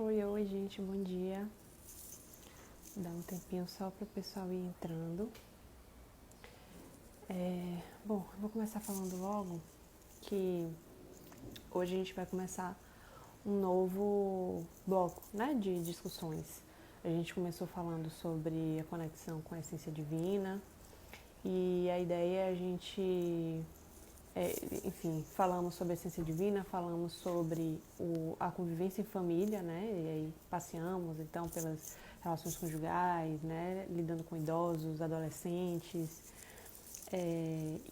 Oi, gente, bom dia. Dá um tempinho só para o pessoal ir entrando. Bom, eu vou começar falando logo que hoje a gente vai começar um novo bloco, né, de discussões. A gente começou falando sobre a conexão com a essência divina e a ideia é a gente enfim, falamos sobre a essência divina, falamos sobre a convivência em família, né? E aí passeamos então pelas relações conjugais, né? Lidando com idosos, adolescentes.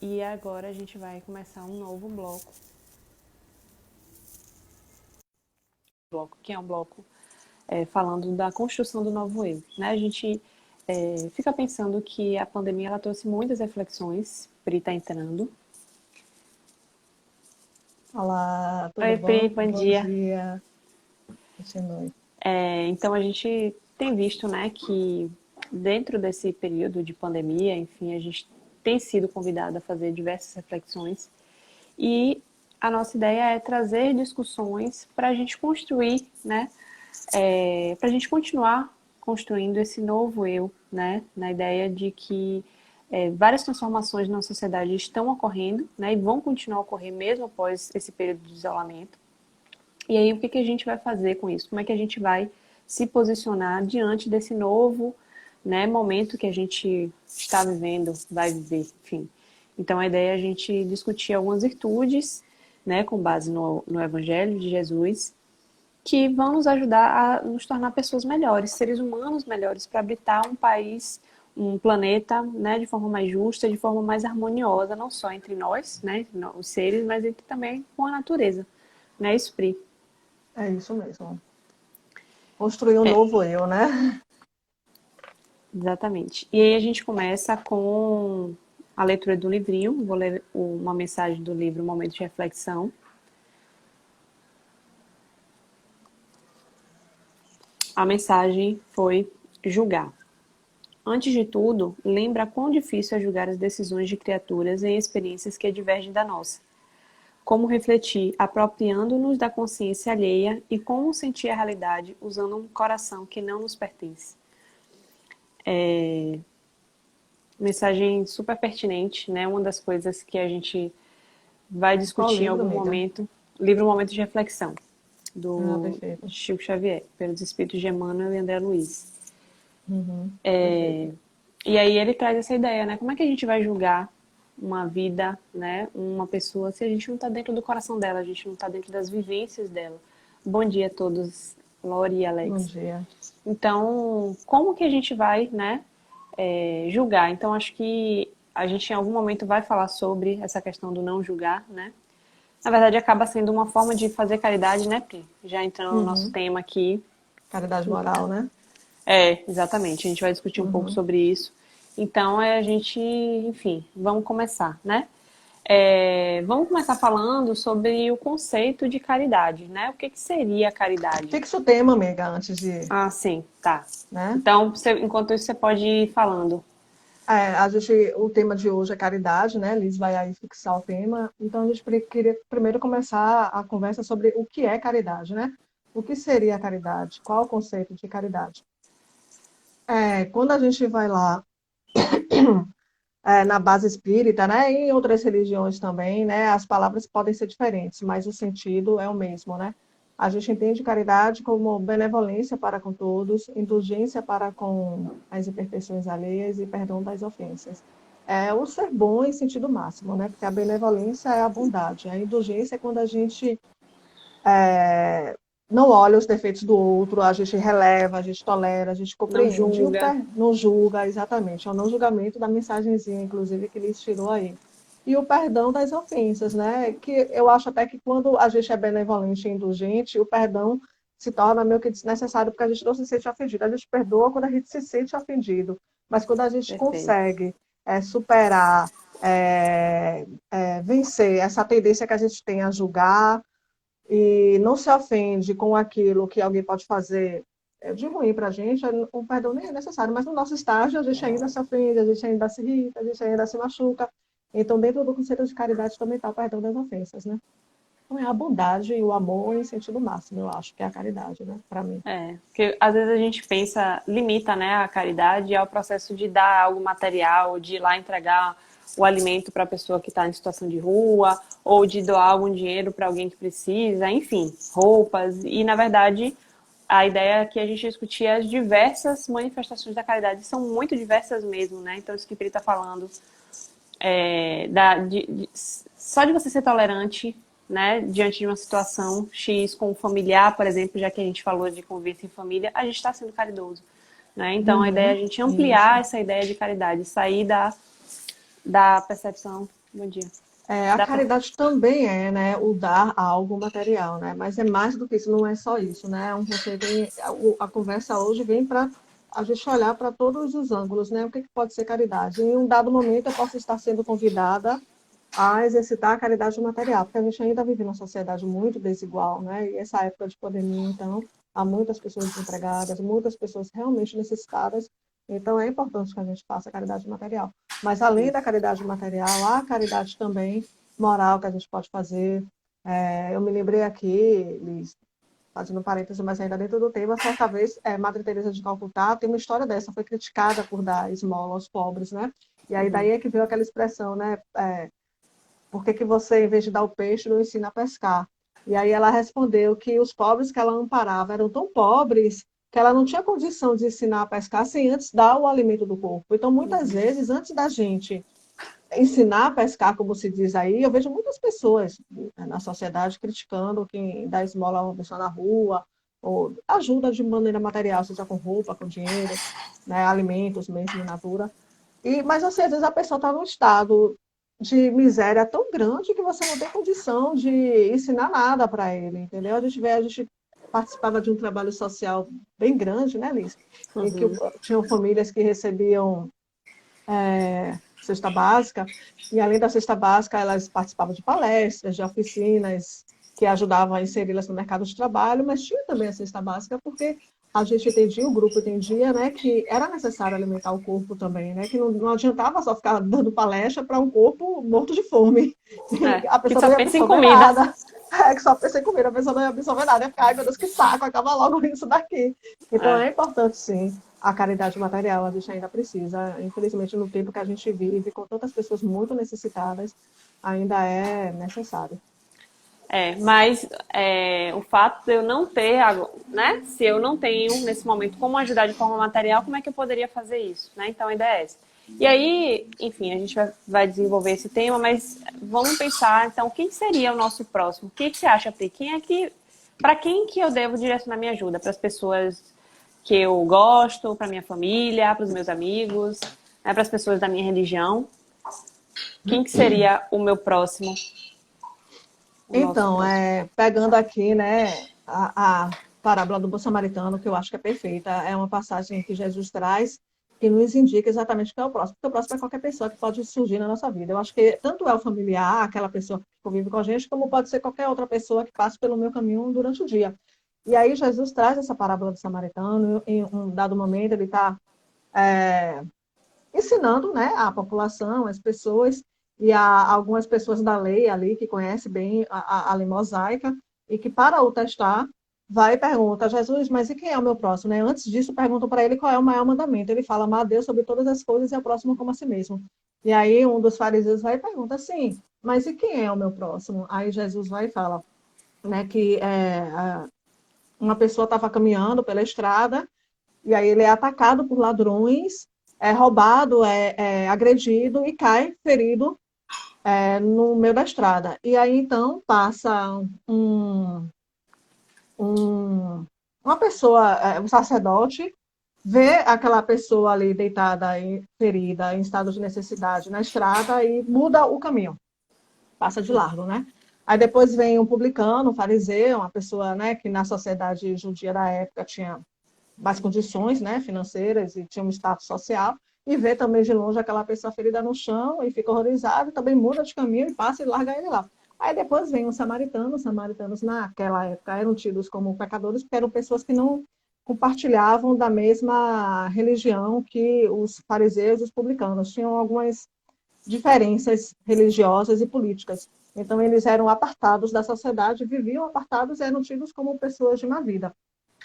E agora a gente vai começar um novo bloco que é um bloco falando da construção do novo eu, né? A gente fica pensando que a pandemia ela trouxe muitas reflexões. Pri está entrando. Olá, tudo Oi, Pri, bom? bom Bom dia. dia. Continue. Então a gente tem visto, né, que dentro desse período de pandemia, enfim, a gente tem sido convidado a fazer diversas reflexões e a nossa ideia é trazer discussões para a gente construir, né, para a gente continuar construindo esse novo eu, né, na ideia de que várias transformações na sociedade estão ocorrendo, né, e vão continuar a ocorrer mesmo após esse período de isolamento. E aí, o que a gente vai fazer com isso? Como é que a gente vai se posicionar diante desse novo, né, momento que a gente está vivendo, vai viver, enfim. Então, a ideia é a gente discutir algumas virtudes, né, com base no Evangelho de Jesus, que vão nos ajudar a nos tornar pessoas melhores, seres humanos melhores, para habitar um país, um planeta, né, de forma mais justa, de forma mais harmoniosa, não só entre nós, né, os seres, mas entre também com a natureza, né, Esprit? É isso mesmo. Construir um novo eu, né? Exatamente. E aí a gente começa com a leitura do livrinho. Vou ler uma mensagem do livro Momento de Reflexão. A mensagem foi julgar. Antes de tudo, lembra quão difícil é julgar as decisões de criaturas em experiências que divergem da nossa. Como refletir apropriando-nos da consciência alheia e como sentir a realidade usando um coração que não nos pertence. Mensagem super pertinente, né? Uma das coisas que a gente vai Qual discutir em livro, algum amiga? momento. Livro Momento de Reflexão, Ah, do perfeito. Chico Xavier, pelos espíritos de Emmanuel e André Luiz. Perfeito. E aí ele traz essa ideia, né? Como é que a gente vai julgar uma vida, né? Uma pessoa, se a gente não está dentro do coração dela, a gente não está dentro das vivências dela. Bom dia a todos, Lori e Bom Alex. dia. Então, como que a gente vai, né, julgar? Então, acho que a gente em algum momento vai falar sobre essa questão do não julgar, né? Na verdade, acaba sendo uma forma de fazer caridade, né, Pri? Já entrando no nosso Uhum. tema aqui. Caridade moral, né? Exatamente. A gente vai discutir um pouco Uhum. sobre isso. Então, a gente, enfim, vamos começar, né? Vamos começar falando sobre o conceito de caridade, né? O que seria a caridade? Fixa o tema, amiga, antes de, Ah, sim, tá. né? Então, enquanto isso, você pode ir falando. O tema de hoje é caridade, né? Liz vai aí fixar o tema. Então, a gente queria primeiro começar a conversa sobre o que é caridade, né? O que seria a caridade? Qual o conceito de caridade? Quando a gente vai lá na base espírita, né, e em outras religiões também, né, as palavras podem ser diferentes, mas o sentido é o mesmo, né? A gente entende caridade como benevolência para com todos, indulgência para com as imperfeições alheias e perdão das ofensas. É o ser bom em sentido máximo, né? Porque a benevolência é a bondade, a indulgência é quando a gente não olha os defeitos do outro, a gente releva, a gente tolera, a gente Não compreende, julga. não julga, exatamente, é o não julgamento da mensagenzinha, inclusive, que ele tirou aí. E o perdão das ofensas, né? Que eu acho até que quando a gente é benevolente e indulgente, o perdão se torna meio que desnecessário, porque a gente não se sente ofendido. A gente perdoa quando a gente se sente ofendido, mas quando a gente Perfeito. consegue superar, vencer essa tendência que a gente tem a julgar, e não se ofende com aquilo que alguém pode fazer de ruim para a gente, o perdão nem é necessário, mas no nosso estágio a gente ainda se ofende, a gente ainda se irrita, a gente ainda se machuca. Então, dentro do conceito de caridade também está o perdão das ofensas, né? Então, é a bondade e o amor em sentido máximo, eu acho que é a caridade, né, para mim. Porque às vezes a gente pensa, limita, né, a caridade ao processo de dar algo material, de ir lá entregar o alimento para a pessoa que está em situação de rua, ou de doar algum dinheiro para alguém que precisa, enfim, roupas. E, na verdade, a ideia que a gente discutia é as diversas manifestações da caridade, são muito diversas mesmo, né? Então, isso que o Pri está falando, só de você ser tolerante, né, diante de uma situação X com um familiar, por exemplo, já que a gente falou de convivência em família, a gente está sendo caridoso. Né? Então, a ideia é a Uhum, gente isso. ampliar essa ideia de caridade, sair da percepção. Bom dia. A Da, caridade também é, né, o dar algo material, né? Mas é mais do que isso, não é só isso, né? Você vem, a conversa hoje vem para a gente olhar para todos os ângulos, né? O que pode ser caridade? Em um dado momento, eu posso estar sendo convidada a exercitar a caridade material, porque a gente ainda vive numa sociedade muito desigual, né? E essa época de pandemia, então, há muitas pessoas desempregadas, muitas pessoas realmente necessitadas, então é importante que a gente faça a caridade material. Mas além da caridade material, há a caridade também moral que a gente pode fazer. Eu me lembrei aqui, Liz, fazendo parênteses, mas ainda dentro do tema, certa vez, Madre Teresa de Calcutá tem uma história dessa, foi criticada por dar esmola aos pobres, né? E aí daí é que veio aquela expressão, né? Por que que você, em vez de dar o peixe, não ensina a pescar? E aí ela respondeu que os pobres que ela amparava eram tão pobres que ela não tinha condição de ensinar a pescar sem antes dar o alimento do corpo. Então, muitas vezes, antes da gente ensinar a pescar, como se diz aí, eu vejo muitas pessoas na sociedade criticando quem dá esmola a uma pessoa na rua, ou ajuda de maneira material, seja com roupa, com dinheiro, né, alimentos mesmo, in natura. Mas, assim, às vezes a pessoa está num estado de miséria tão grande que você não tem condição de ensinar nada para ele, entendeu? A gente participava de um trabalho social bem grande, né, Liz? Em que tinham famílias que recebiam cesta básica, e além da cesta básica, elas participavam de palestras, de oficinas que ajudavam a inseri-las no mercado de trabalho, mas tinha também a cesta básica porque a gente entendia, o grupo entendia, né, que era necessário alimentar o corpo também, né, que não adiantava só ficar dando palestra para um corpo morto de fome. A que pessoa só não ia pensa em absorver comida. nada. Que só pensei em comida, a pessoa não ia absorver nada, ia ficar, ai meu Deus, que saco, acaba logo isso daqui. Então É, é importante, sim, a caridade material, a gente ainda precisa. Infelizmente, no tempo que a gente vive, com tantas pessoas muito necessitadas, ainda é necessário. mas o fato de eu não ter, né? Se eu não tenho nesse momento como ajudar de forma material, como é que eu poderia fazer isso? Né? Então a ideia é essa. E aí, enfim, a gente vai desenvolver esse tema, mas vamos pensar, então, quem seria o nosso próximo? O que você acha, Pri? Para quem que eu devo direcionar minha ajuda? Para as pessoas que eu gosto, para minha família, para os meus amigos, né, para as pessoas da minha religião? Quem que seria o meu próximo? O nosso Então, próximo? pegando aqui, né, a parábola do bom samaritano, que eu acho que é perfeita, é uma passagem que Jesus traz que nos indica exatamente o que é o próximo. Porque o próximo é qualquer pessoa que pode surgir na nossa vida. Eu acho que tanto é o familiar, aquela pessoa que convive com a gente, como pode ser qualquer outra pessoa que passe pelo meu caminho durante o dia. E aí Jesus traz essa parábola do samaritano, em um dado momento ele está ensinando, né, a população, as pessoas, e há algumas pessoas da lei ali que conhecem bem a lei mosaica, e que para o testar, vai e pergunta a Jesus, mas e quem é o meu próximo? Né? Antes disso, perguntam para ele qual é o maior mandamento. Ele fala, amar a Deus sobre todas as coisas e ao próximo como a si mesmo. E aí um dos fariseus vai e pergunta assim, mas e quem é o meu próximo? Aí Jesus vai e fala, né, que uma pessoa estava caminhando pela estrada, e aí ele é atacado por ladrões, é roubado, é agredido e cai ferido no meio da estrada. E aí então passa um, uma pessoa, um sacerdote, vê aquela pessoa ali deitada e ferida, em estado de necessidade na estrada e muda o caminho, passa de largo, né? Aí depois vem um publicano, um fariseu, uma pessoa, né, que na sociedade judia da época tinha mais condições, né, financeiras e tinha um status social, e vê também de longe aquela pessoa ferida no chão e fica horrorizado, também muda de caminho e passa e larga ele lá. Aí depois vem os samaritanos naquela época eram tidos como pecadores, porque eram pessoas que não compartilhavam da mesma religião que os fariseus e os publicanos, tinham algumas diferenças religiosas e políticas. Então, eles eram apartados da sociedade, viviam apartados e eram tidos como pessoas de má vida,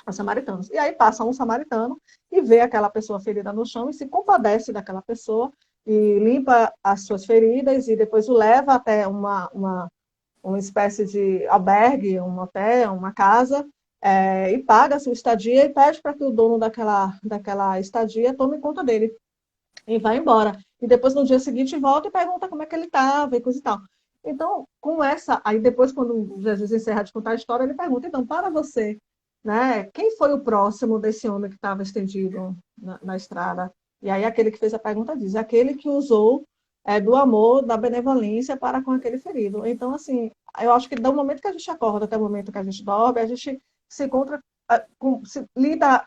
os samaritanos. E aí passa um samaritano e vê aquela pessoa ferida no chão e se compadece daquela pessoa e limpa as suas feridas e depois o leva até uma espécie de albergue, um hotel, uma casa, e paga a sua estadia e pede para que o dono daquela estadia tome conta dele e vai embora. E depois, no dia seguinte, volta e pergunta como é que ele estava e coisa e tal. Então, com essa, aí depois, quando Jesus encerra de contar a história, ele pergunta, então, para você, né, quem foi o próximo desse homem que estava estendido na estrada? E aí aquele que fez a pergunta diz, aquele que usou do amor, da benevolência para com aquele ferido. Então, assim, eu acho que do momento que a gente acorda até o momento que a gente dorme, a gente se encontra, lida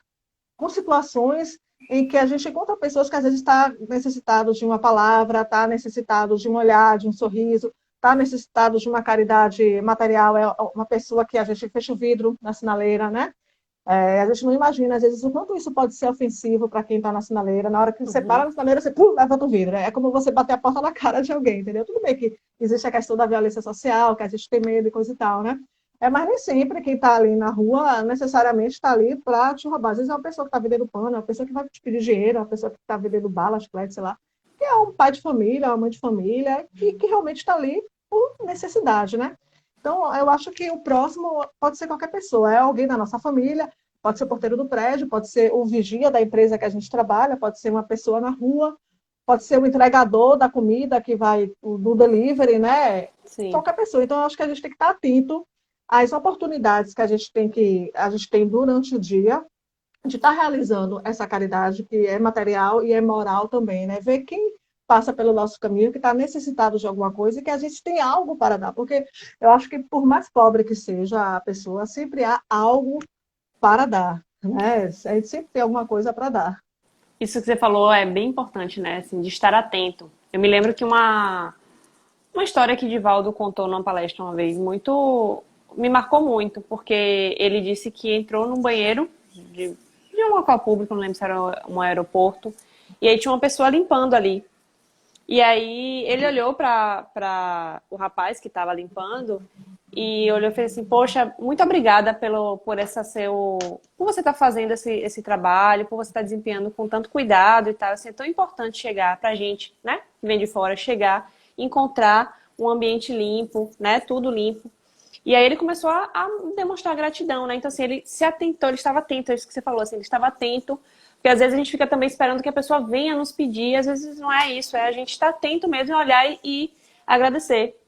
com situações em que a gente encontra pessoas que às vezes está necessitado de uma palavra, está necessitado de um olhar, de um sorriso, está necessitado de uma caridade material, é uma pessoa que a gente fecha o vidro na sinaleira, né? A gente não imagina, às vezes, o quanto isso pode ser ofensivo para quem está na sinaleira. Na hora que você para Uhum. na sinaleira, você pum, levanta o vidro. É como você bater a porta na cara de alguém, entendeu? Tudo bem que existe a questão da violência social, que a gente tem medo e coisa e tal, né? Mas nem sempre quem está ali na rua necessariamente está ali para te roubar. Às vezes é uma pessoa que está vendendo pano, é uma pessoa que vai te pedir dinheiro, é uma pessoa que está vendendo bala, chiclete, sei lá. Que é um pai de família, uma mãe de família, que realmente está ali por necessidade, né? Então, eu acho que o próximo pode ser qualquer pessoa, é alguém da nossa família, pode ser o porteiro do prédio, pode ser o vigia da empresa que a gente trabalha, pode ser uma pessoa na rua, pode ser o entregador da comida que vai do delivery, né? Sim. Qualquer pessoa. Então, eu acho que a gente tem que estar atento às oportunidades que a gente tem durante o dia de estar realizando essa caridade que é material e é moral também, né? Ver quem passa pelo nosso caminho, que está necessitado de alguma coisa e que a gente tem algo para dar, porque eu acho que por mais pobre que seja a pessoa, sempre há algo para dar, né? A gente sempre tem alguma coisa para dar. Isso que você falou é bem importante, né? Assim, de estar atento. Eu me lembro que uma história que Divaldo contou numa palestra uma vez, muito me marcou muito, porque ele disse que entrou num banheiro de um local público, não lembro se era um aeroporto, e aí tinha uma pessoa limpando ali. E aí ele olhou para o rapaz que estava limpando e olhou e fez assim, poxa, muito obrigada por essa por você estar fazendo esse trabalho, por você estar desempenhando com tanto cuidado e tal. Assim, é tão importante chegar pra gente, né, que vem de fora, chegar, encontrar um ambiente limpo, né, tudo limpo. E aí ele começou a demonstrar gratidão, né? Então, assim, ele se atentou, ele estava atento, é isso que você falou, assim, ele estava atento, porque às vezes a gente fica também esperando que a pessoa venha nos pedir, às vezes não é isso, é a gente estar atento mesmo, olhar e agradecer.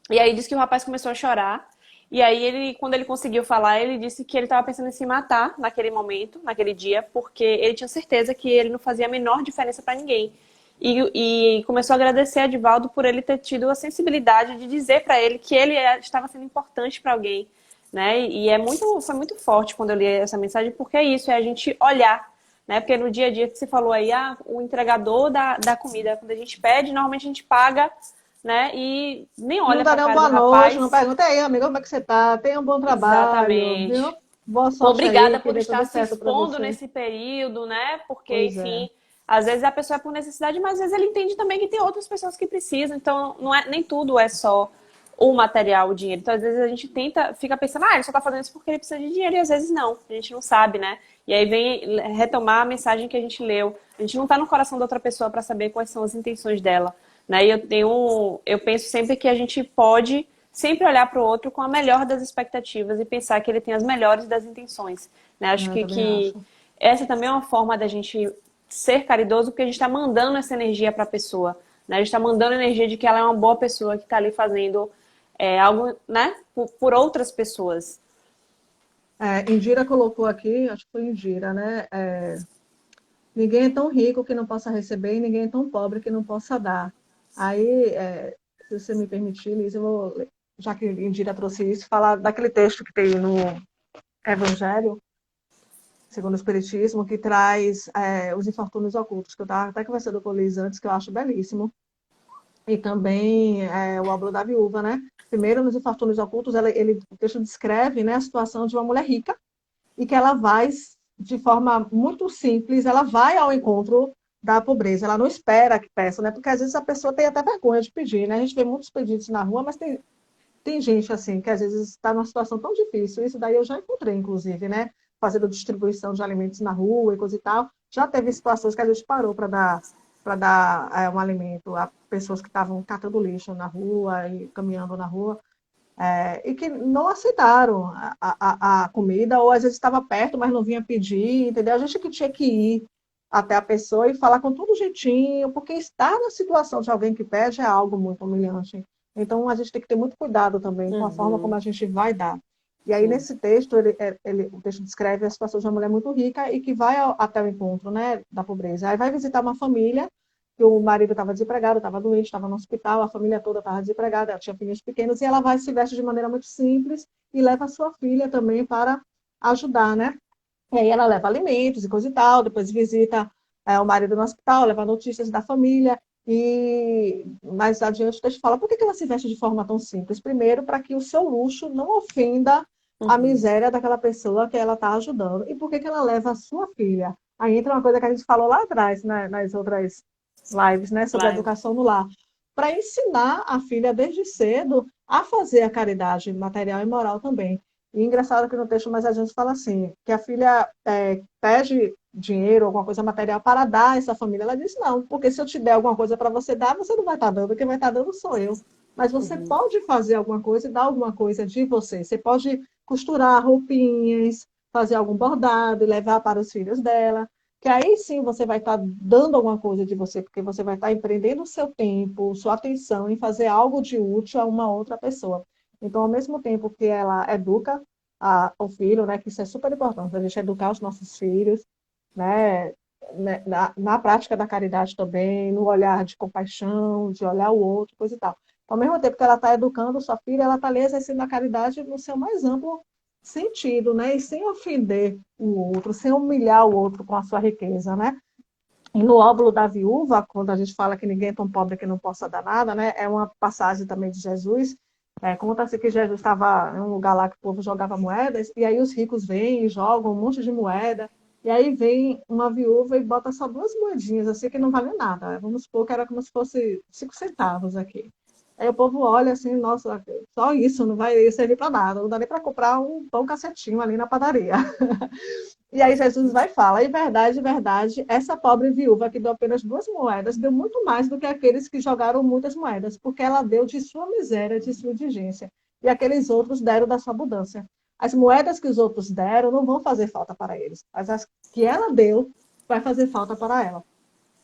E aí disse que o rapaz começou a chorar, e aí ele, quando ele conseguiu falar, ele disse que ele estava pensando em se matar naquele momento, naquele dia, porque ele tinha certeza que ele não fazia a menor diferença para ninguém. E começou a agradecer a Divaldo por ele ter tido a sensibilidade de dizer para ele que ele estava sendo importante para alguém, né? E foi muito forte quando eu li essa mensagem, porque é isso, é a gente olhar, né? Porque no dia a dia que você falou aí, o entregador da comida, quando a gente pede, normalmente a gente paga, né? E nem Não olha dá para a nem uma cara do boa noite, não rapaz. pergunta aí, amigo, como é que você está? Tenha um bom trabalho, viu? Exatamente. Boa sorte Obrigada aí, que por dê estar tudo se certo para expondo você. nesse período, né? Porque, Pois é. enfim, às vezes a pessoa é por necessidade, mas às vezes ele entende também que tem outras pessoas que precisam. Então, não é, nem tudo é só o material, o dinheiro. Então, às vezes a gente fica pensando, ele só tá fazendo isso porque ele precisa de dinheiro, e às vezes não. A gente não sabe, né? E aí vem retomar a mensagem que a gente leu. A gente não tá no coração da outra pessoa para saber quais são as intenções dela, né? E eu penso sempre que a gente pode sempre olhar para o outro com a melhor das expectativas e pensar que ele tem as melhores das intenções, né? Acho Eu também que acho. essa também é uma forma da gente ser caridoso, porque a gente está mandando essa energia para a pessoa, né? A gente está mandando energia de que ela é uma boa pessoa que está ali fazendo algo, né? Por outras pessoas. Indira colocou aqui, acho que foi Indira, né? Ninguém é tão rico que não possa receber e ninguém é tão pobre que não possa dar. Aí, se você me permitir, Liz, eu vou, já que Indira trouxe isso, falar daquele texto que tem no Evangelho, segundo o Espiritismo, que traz os infortúnios ocultos, que eu estava até conversando com o Liz antes, que eu acho belíssimo. E também o Óbolo da Viúva, né? Primeiro, nos infortúnios ocultos, o texto descreve, né, a situação de uma mulher rica e que ela vai, de forma muito simples, ela vai ao encontro da pobreza. Ela não espera que peça, né? Porque às vezes a pessoa tem até vergonha de pedir, né? A gente vê muitos pedidos na rua, mas tem tem gente assim que às vezes está numa situação tão difícil, isso daí eu já encontrei, inclusive, né? Fazendo distribuição de alimentos na rua e coisa e tal. Já teve situações que a gente parou para dar um alimento a pessoas que estavam catando lixo na rua e caminhando na rua. E que não aceitaram a comida, ou às vezes estava perto, mas não vinha pedir, entendeu? A gente que tinha que ir até a pessoa e falar com todo jeitinho, porque estar na situação de alguém que pede é algo muito humilhante. Então, a gente tem que ter muito cuidado também com a forma como Uhum, a gente vai dar. E aí, sim. nesse texto, o texto descreve a situação de uma mulher muito rica e que vai até o encontro, né, da pobreza. Aí vai visitar uma família que o marido estava desempregado, estava doente, estava no hospital, a família toda estava desempregada, ela tinha filhos pequenos, e ela vai se veste de maneira muito simples e leva a sua filha também para ajudar, né? E aí ela leva alimentos e coisa e tal, depois visita o marido no hospital, leva notícias da família, e mais adiante o texto fala por que que ela se veste de forma tão simples? Primeiro, para que o seu luxo não ofenda a Uhum, miséria daquela pessoa que ela está ajudando. E por que que ela leva a sua filha? Aí entra uma coisa que a gente falou lá atrás, né, nas outras lives, né, sobre a live. educação no lar, para ensinar a filha desde cedo a fazer a caridade material e moral também. E engraçado que no texto mais a gente fala assim, que a filha pede dinheiro, alguma coisa material para dar a essa família. Ela diz, não, porque se eu te der alguma coisa para você dar, você não vai estar dando, quem vai estar dando sou eu. Mas você Uhum, pode fazer alguma coisa e dar alguma coisa de você. Você pode costurar roupinhas, fazer algum bordado e levar para os filhos dela, que aí sim você vai estar dando alguma coisa de você, porque você vai estar empreendendo o seu tempo, sua atenção em fazer algo de útil a uma outra pessoa. Então, ao mesmo tempo que ela educa o filho, né, que isso é super importante, a gente educar os nossos filhos, né, na prática da caridade também, no olhar de compaixão, de olhar o outro, coisa e tal. Ao mesmo tempo que ela está educando sua filha, ela está ali exercendo a caridade no seu mais amplo sentido, né, e sem ofender o outro, sem humilhar o outro com a sua riqueza, né? E no óbolo da viúva, quando a gente fala que ninguém é tão pobre que não possa dar nada, né? É uma passagem também de Jesus. Conta-se que Jesus estava em um lugar lá que o povo jogava moedas, e aí os ricos vêm e jogam um monte de moeda, e aí vem uma viúva e bota só duas moedinhas, assim, que não valem nada. Vamos supor que era como se fosse 5 centavos aqui. Aí o povo olha assim, nossa, só isso não vai servir para nada, não dá nem para comprar um pão cacetinho ali na padaria. E aí Jesus vai e fala, em verdade, essa pobre viúva que deu apenas 2 moedas, deu muito mais do que aqueles que jogaram muitas moedas, porque ela deu de sua miséria, de sua indigência, e aqueles outros deram da sua abundância. As moedas que os outros deram não vão fazer falta para eles, mas as que ela deu vai fazer falta para ela.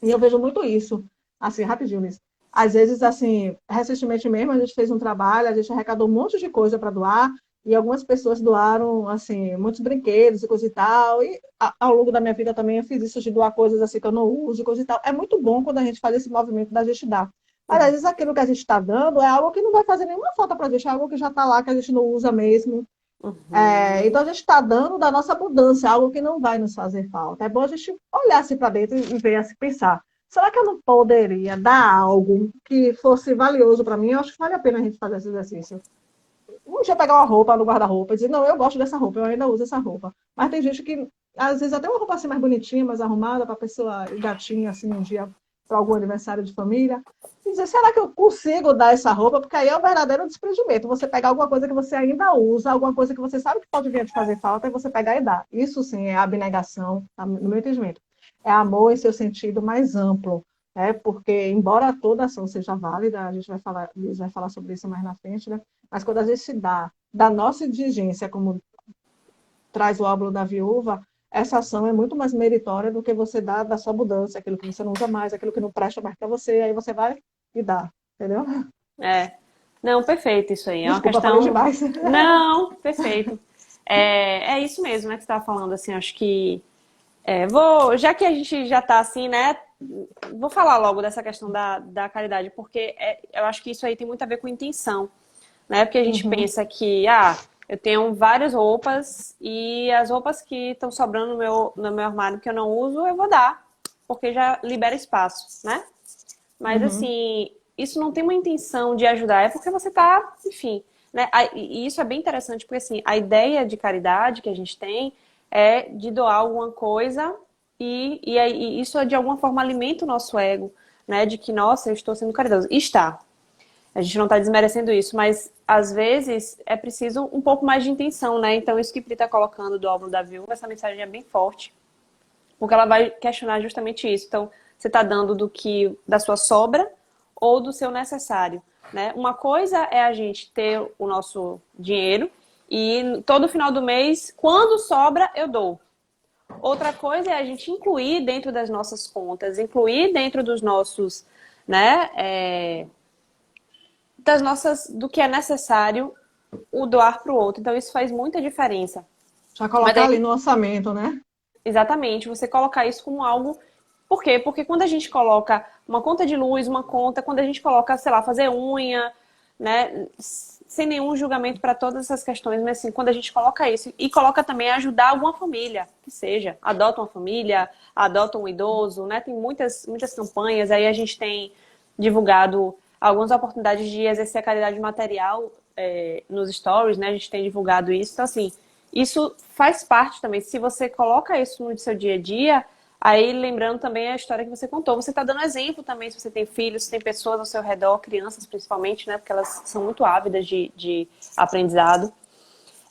E eu vejo muito isso, assim, rapidinho, Liz. Às vezes, assim, recentemente mesmo, a gente fez um trabalho, a gente arrecadou um monte de coisa para doar, e algumas pessoas doaram, assim, muitos brinquedos e coisa e tal. E ao longo da minha vida também eu fiz isso de doar coisas assim que eu não uso e coisa e tal. É muito bom quando a gente faz esse movimento da gente dar. Mas às uhum, vezes aquilo que a gente está dando é algo que não vai fazer nenhuma falta para a gente, é algo que já está lá, que a gente não usa mesmo. Então uhum. a gente está dando da nossa abundância, algo que não vai nos fazer falta. É bom a gente olhar assim para dentro e ver, assim, pensar. Será que eu não poderia dar algo que fosse valioso para mim? Eu acho que vale a pena a gente fazer esse exercício. Um dia pegar uma roupa no guarda-roupa e dizer, não, eu gosto dessa roupa, eu ainda uso essa roupa. Mas tem gente que, às vezes, até uma roupa assim mais bonitinha, mais arrumada, para a pessoa ir gatinha, assim, um dia para algum aniversário de família. E dizer, será que eu consigo dar essa roupa? Porque aí é o verdadeiro desprendimento. Você pegar alguma coisa que você ainda usa, alguma coisa que você sabe que pode vir a te fazer falta, e você pegar e dar. Isso sim é abnegação, no meu entendimento. É amor em seu sentido mais amplo. Porque, embora toda ação seja válida, a gente vai falar sobre isso mais na frente, né? Mas quando a gente dá da nossa indigência, como traz o óbolo da viúva, essa ação é muito mais meritória do que você dar da sua abundância, aquilo que você não usa mais, aquilo que não presta mais para você, aí você vai e dá, entendeu? É. Não, perfeito isso aí. É uma Desculpa, falei questão. demais. Não, perfeito. É isso mesmo, né, que você estava falando, assim, acho que. Já que a gente já está assim, né? Vou falar logo dessa questão da caridade, porque eu acho que isso aí tem muito a ver com intenção, né? Porque a gente Uhum, pensa que, eu tenho várias roupas e as roupas que estão sobrando no meu armário que eu não uso, eu vou dar, porque já libera espaço, né? Mas uhum. assim, isso não tem uma intenção de ajudar, é porque você tá, enfim, né? E isso é bem interessante, porque assim, a ideia de caridade que a gente tem é de doar alguma coisa e isso de alguma forma alimenta o nosso ego, né? De que, nossa, eu estou sendo caridoso. E está. A gente não está desmerecendo isso, mas às vezes é preciso um pouco mais de intenção, né? Então, isso que Pri está colocando do álbum da viúva, essa mensagem é bem forte, porque ela vai questionar justamente isso. Então, você está dando da sua sobra ou do seu necessário, né? Uma coisa é a gente ter o nosso dinheiro e todo final do mês, quando sobra, eu dou. Outra coisa é a gente incluir dentro das nossas contas, incluir dentro dos nossos, né, do que é necessário, o doar para o outro. Então, isso faz muita diferença. Já Mas colocar ali aí, no orçamento, né? exatamente, você colocar isso como algo. Por quê? Porque quando a gente coloca uma conta de luz, uma conta, quando a gente coloca, sei lá, fazer unha, né, sem nenhum julgamento para todas essas questões, mas assim, quando a gente coloca isso e coloca também ajudar alguma família, que seja, adota uma família, adota um idoso, né? Tem muitas campanhas, aí a gente tem divulgado algumas oportunidades de exercer a caridade material nos stories, né? A gente tem divulgado isso. Então, assim, isso faz parte também. Se você coloca isso no seu dia a dia, aí lembrando também a história que você contou, você está dando exemplo também se você tem filhos, se tem pessoas ao seu redor, crianças principalmente, né? Porque elas são muito ávidas de aprendizado.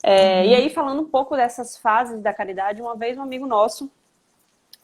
E aí, falando um pouco dessas fases da caridade, uma vez um amigo nosso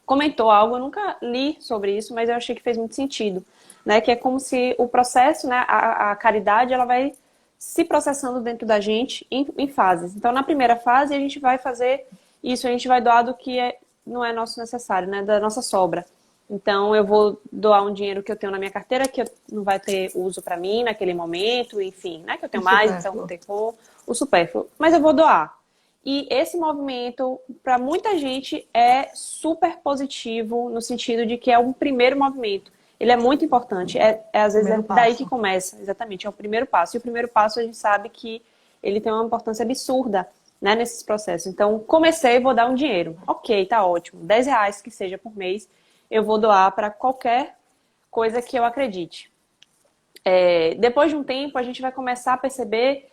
comentou algo, eu nunca li sobre isso, mas eu achei que fez muito sentido, né? Que é como se o processo, né? A caridade, ela vai se processando dentro da gente em fases. Então, na primeira fase, a gente vai fazer isso, a gente vai doar do que não é nosso necessário, né? Da nossa sobra. Então, eu vou doar um dinheiro que eu tenho na minha carteira, que não vai ter uso para mim naquele momento, enfim, né? Que eu tenho mais, então vou ter com o supérfluo. Mas eu vou doar. E esse movimento, para muita gente, é super positivo, no sentido de que é um primeiro movimento. Ele é muito importante. Às vezes é Primeiro daí que passo. começa, exatamente, é o primeiro passo. E o primeiro passo a gente sabe que ele tem uma importância absurda, né, nesses processos. Então, comecei, vou dar um dinheiro. Ok, tá ótimo. R$ 10 que seja por mês, eu vou doar para qualquer coisa que eu acredite. Depois de um tempo, a gente vai começar a perceber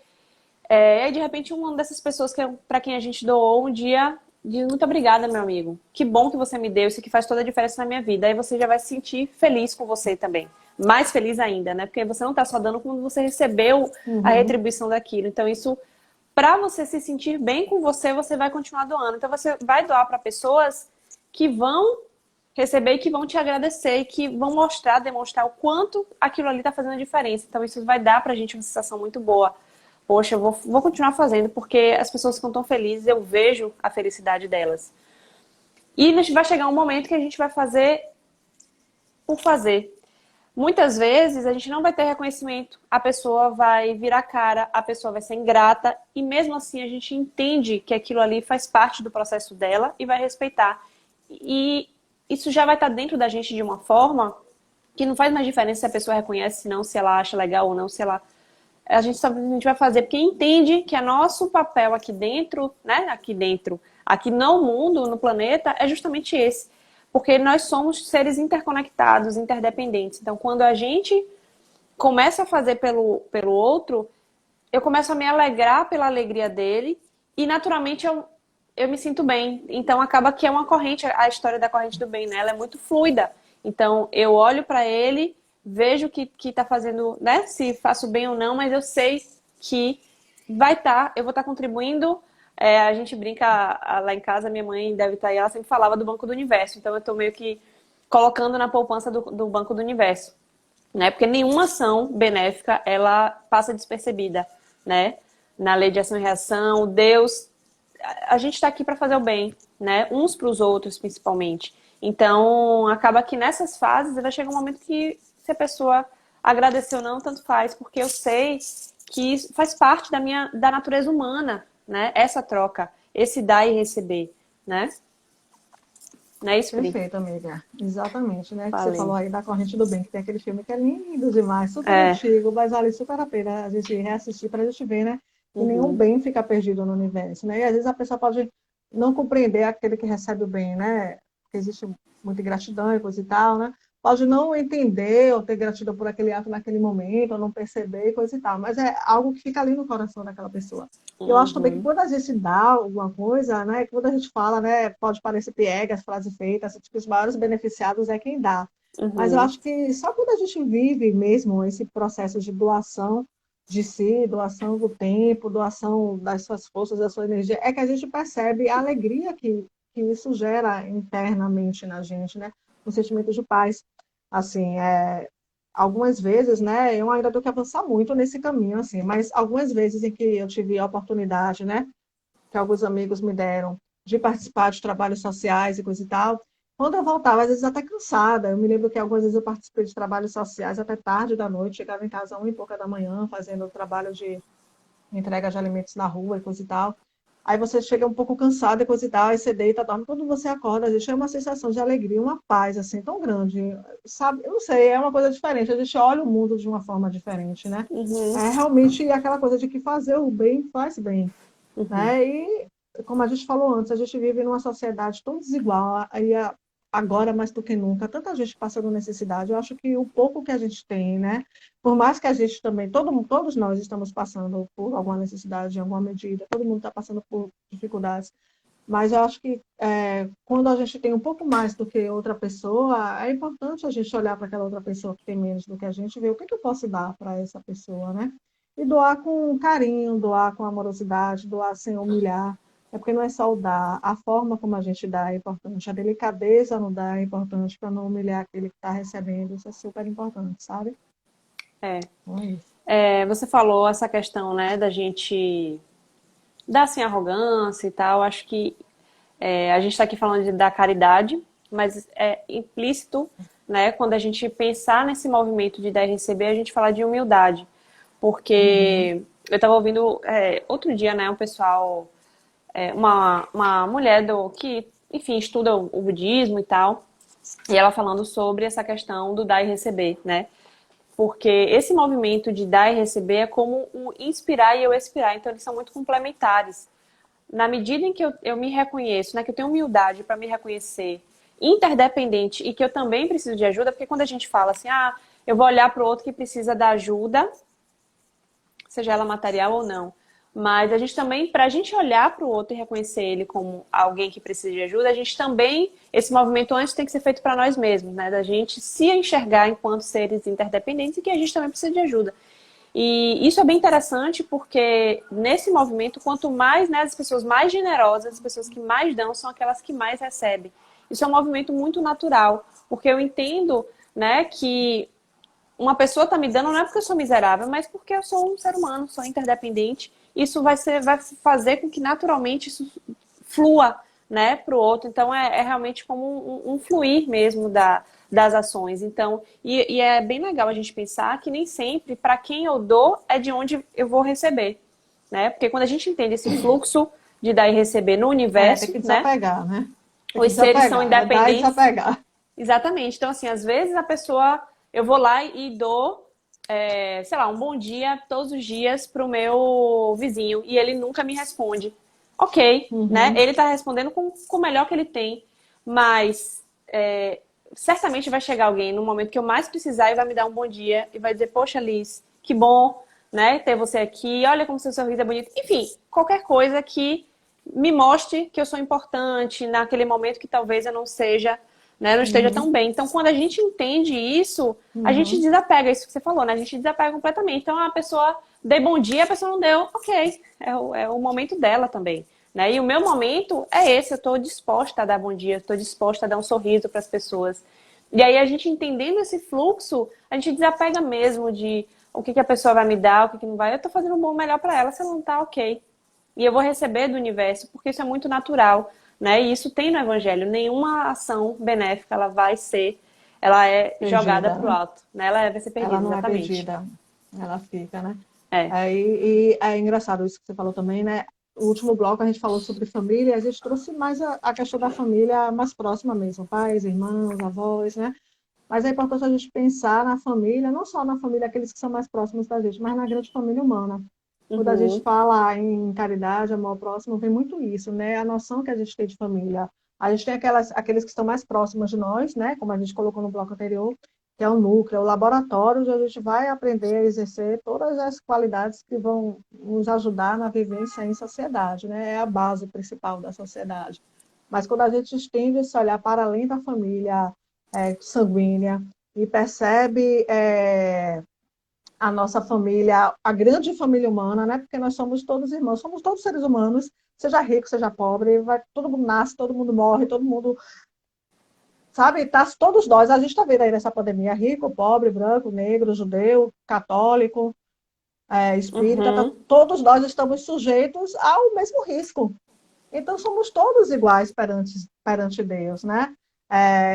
aí, de repente, uma dessas pessoas para quem a gente doou um dia diz muito obrigada, meu amigo. Que bom que você me deu, isso que faz toda a diferença na minha vida. Aí você já vai se sentir feliz com você também. Mais feliz ainda, né? Porque você não está só dando quando você recebeu a Uhum. retribuição daquilo. Então, isso, para você se sentir bem com você, você vai continuar doando. Então, você vai doar para pessoas que vão receber e que vão te agradecer e que vão demonstrar o quanto aquilo ali está fazendo a diferença. Então, isso vai dar pra gente uma sensação muito boa. Poxa, eu vou continuar fazendo, porque as pessoas ficam tão felizes, eu vejo a felicidade delas. E vai chegar um momento que a gente vai fazer por fazer. Muitas vezes a gente não vai ter reconhecimento, a pessoa vai virar cara, a pessoa vai ser ingrata, e mesmo assim a gente entende que aquilo ali faz parte do processo dela e vai respeitar. E isso já vai estar dentro da gente de uma forma que não faz mais diferença se a pessoa reconhece, se não, se ela acha legal ou não, se ela a gente simplesmente vai fazer porque entende que é nosso papel aqui dentro, né? Aqui no mundo, no planeta, é justamente esse. Porque nós somos seres interconectados, interdependentes. Então, quando a gente começa a fazer pelo outro, eu começo a me alegrar pela alegria dele e, naturalmente, eu me sinto bem. Então, acaba que é uma corrente, a história da corrente do bem, né? Ela é muito fluida. Então, eu olho para ele, vejo que tá fazendo, né? Se faço bem ou não, mas eu sei que eu vou estar contribuindo. A gente brinca lá em casa, minha mãe deve estar aí, ela sempre falava do Banco do Universo. Então, eu estou meio que colocando na poupança do Banco do Universo, né? Porque nenhuma ação benéfica, ela passa despercebida, né? Na lei de ação e reação, Deus, a gente está aqui para fazer o bem, né? Uns para os outros, principalmente. Então, acaba que nessas fases vai chegar um momento que, se a pessoa agradecer ou não, tanto faz, porque eu sei que isso faz parte da natureza humana, né? Essa troca, esse dar e receber, né? Não é isso, Pri? Perfeito, amiga. Exatamente, né? Que você Falei. falou aí da Corrente do Bem, que tem aquele filme que é lindo demais, super É. antigo, mas vale super a pena a gente reassistir para a gente ver, né? Que nenhum Uhum. bem fica perdido no universo, né? E às vezes a pessoa pode não compreender aquele que recebe o bem, né? Porque existe muita ingratidão e coisa e tal, né? Pode não entender ou ter gratidão por aquele ato naquele momento, ou não perceber e coisa e tal, mas é algo que fica ali no coração daquela pessoa. Eu acho também que Uhum. quando a gente dá alguma coisa, né, quando a gente fala, né, pode parecer piegas, frase feita, assim, que os maiores beneficiados é quem dá. Mas eu Uhum. acho que só quando a gente vive mesmo esse processo de doação de si, doação do tempo, doação das suas forças, da sua energia, é que a gente percebe a alegria que isso gera internamente na gente, né? Um sentimento de paz. Assim, algumas vezes, né? Eu ainda tenho que avançar muito nesse caminho, assim, mas algumas vezes em que eu tive a oportunidade, né? Que alguns amigos me deram de participar de trabalhos sociais e coisa e tal. Quando eu voltava, às vezes até cansada, eu me lembro que algumas vezes eu participei de trabalhos sociais até tarde da noite, chegava em casa 1 e pouca da manhã, fazendo trabalho de entrega de alimentos na rua e coisa e tal. Aí você chega um pouco cansado e coisa e tal, aí você deita, dorme. Quando você acorda, a gente é uma sensação de alegria, uma paz, assim, tão grande. Sabe, eu não sei, é uma coisa diferente. A gente olha o mundo de uma forma diferente, né? Uhum. É realmente aquela coisa de que fazer o bem faz bem, Uhum. né? E, como a gente falou antes, a gente vive numa sociedade tão desigual, agora mais do que nunca, tanta gente passando necessidade. Eu acho que o pouco que a gente tem, né? Por mais que a gente também, todos nós estamos passando por alguma necessidade, em alguma medida, todo mundo está passando por dificuldades, mas eu acho que quando a gente tem um pouco mais do que outra pessoa, é importante a gente olhar para aquela outra pessoa que tem menos do que a gente e ver o que, que eu posso dar para essa pessoa, né? E doar com carinho, doar com amorosidade, doar sem humilhar. É porque não é só o dar, a forma como a gente dá é importante, a delicadeza no dar é importante para não humilhar aquele que está recebendo, isso é super importante, sabe? É. Então é isso. Você falou essa questão, né, da gente dar assim arrogância e tal. Acho que a gente está aqui falando da caridade, mas é implícito, né, quando a gente pensar nesse movimento de dar e receber, a gente falar de humildade. Uhum, Porque eu estava ouvindo outro dia, né, um pessoal, uma mulher que, enfim, estuda o budismo e tal, e ela falando sobre essa questão do dar e receber, né? Porque esse movimento de dar e receber é como o inspirar e eu expirar, então eles são muito complementares. Na medida em que eu me reconheço, né, que eu tenho humildade para me reconhecer interdependente e que eu também preciso de ajuda, porque quando a gente fala assim, eu vou olhar para o outro que precisa da ajuda, seja ela material ou não, mas a gente também, para a gente olhar para o outro e reconhecer ele como alguém que precisa de ajuda, a gente também, esse movimento antes tem que ser feito para nós mesmos, né? Da gente se enxergar enquanto seres interdependentes e que a gente também precisa de ajuda. E isso é bem interessante porque nesse movimento, quanto mais, né, as pessoas mais generosas, as pessoas que mais dão, são aquelas que mais recebem. Isso é um movimento muito natural, porque eu entendo, né, que uma pessoa está me dando não é porque eu sou miserável, mas porque eu sou um ser humano, sou interdependente. Isso vai fazer com que naturalmente isso flua, né, para o outro. Então é realmente como um fluir mesmo das ações. Então, e é bem legal a gente pensar que nem sempre para quem eu dou é de onde eu vou receber, né? Porque quando a gente entende esse fluxo de dar e receber no tem universo, que né? desapegar, né? Tem que Os seres são desapegar, é dar e independentes. desapegar. Exatamente. Então, assim, às vezes a pessoa, eu vou lá e dou, sei lá, um bom dia todos os dias pro meu vizinho e ele nunca me responde. Ok, né? Uhum. Ele tá respondendo com o melhor que ele tem, mas certamente vai chegar alguém no momento que eu mais precisar e vai me dar um bom dia e vai dizer, poxa, Liz, que bom, né, ter você aqui, olha como seu sorriso é bonito. Enfim, qualquer coisa que me mostre que eu sou importante naquele momento que talvez eu não seja, né, não esteja tão Uhum, bem. Então, quando a gente entende isso, a gente uhum, desapega, isso que você falou, né? A gente desapega completamente. Então, a pessoa deu bom dia, a pessoa não deu, ok, é o momento dela também. Né? E o meu momento é esse, eu estou disposta a dar bom dia, estou disposta a dar um sorriso para as pessoas. E aí a gente entendendo esse fluxo, a gente desapega mesmo de o que a pessoa vai me dar, o que não vai. Eu estou fazendo um bom melhor para ela, se ela não está, ok. E eu vou receber do universo, porque isso é muito natural, né? E isso tem no Evangelho. Nenhuma ação benéfica, ela é jogada perdida, para o né? alto, né? Ela vai ser Ela perdida, não é exatamente. perdida, ela fica, né? É. E é engraçado isso que você falou também, né? No último bloco a gente falou sobre família, e a gente trouxe mais a questão da família mais próxima mesmo, pais, irmãos, avós, né? Mas é importante a gente pensar na família, não só na família, aqueles que são mais próximos da gente, mas na grande família humana. Quando a gente Uhum. fala em caridade, amor ao próximo, vem muito isso, né? A noção que a gente tem de família. A gente tem aqueles que estão mais próximos de nós, né? Como a gente colocou no bloco anterior, que é o núcleo, o laboratório, onde a gente vai aprender a exercer todas as qualidades que vão nos ajudar na vivência em sociedade, né? É a base principal da sociedade. Mas quando a gente estende esse olhar para além da família, sanguínea e percebe a nossa família, a grande família humana, né? Porque nós somos todos irmãos, somos todos seres humanos, seja rico, seja pobre, todo mundo nasce, todo mundo morre, todo mundo, sabe? Tá, todos nós, a gente está vendo aí nessa pandemia, rico, pobre, branco, negro, judeu, católico, espírita, Uhum. todos nós estamos sujeitos ao mesmo risco. Então, somos todos iguais perante Deus, né?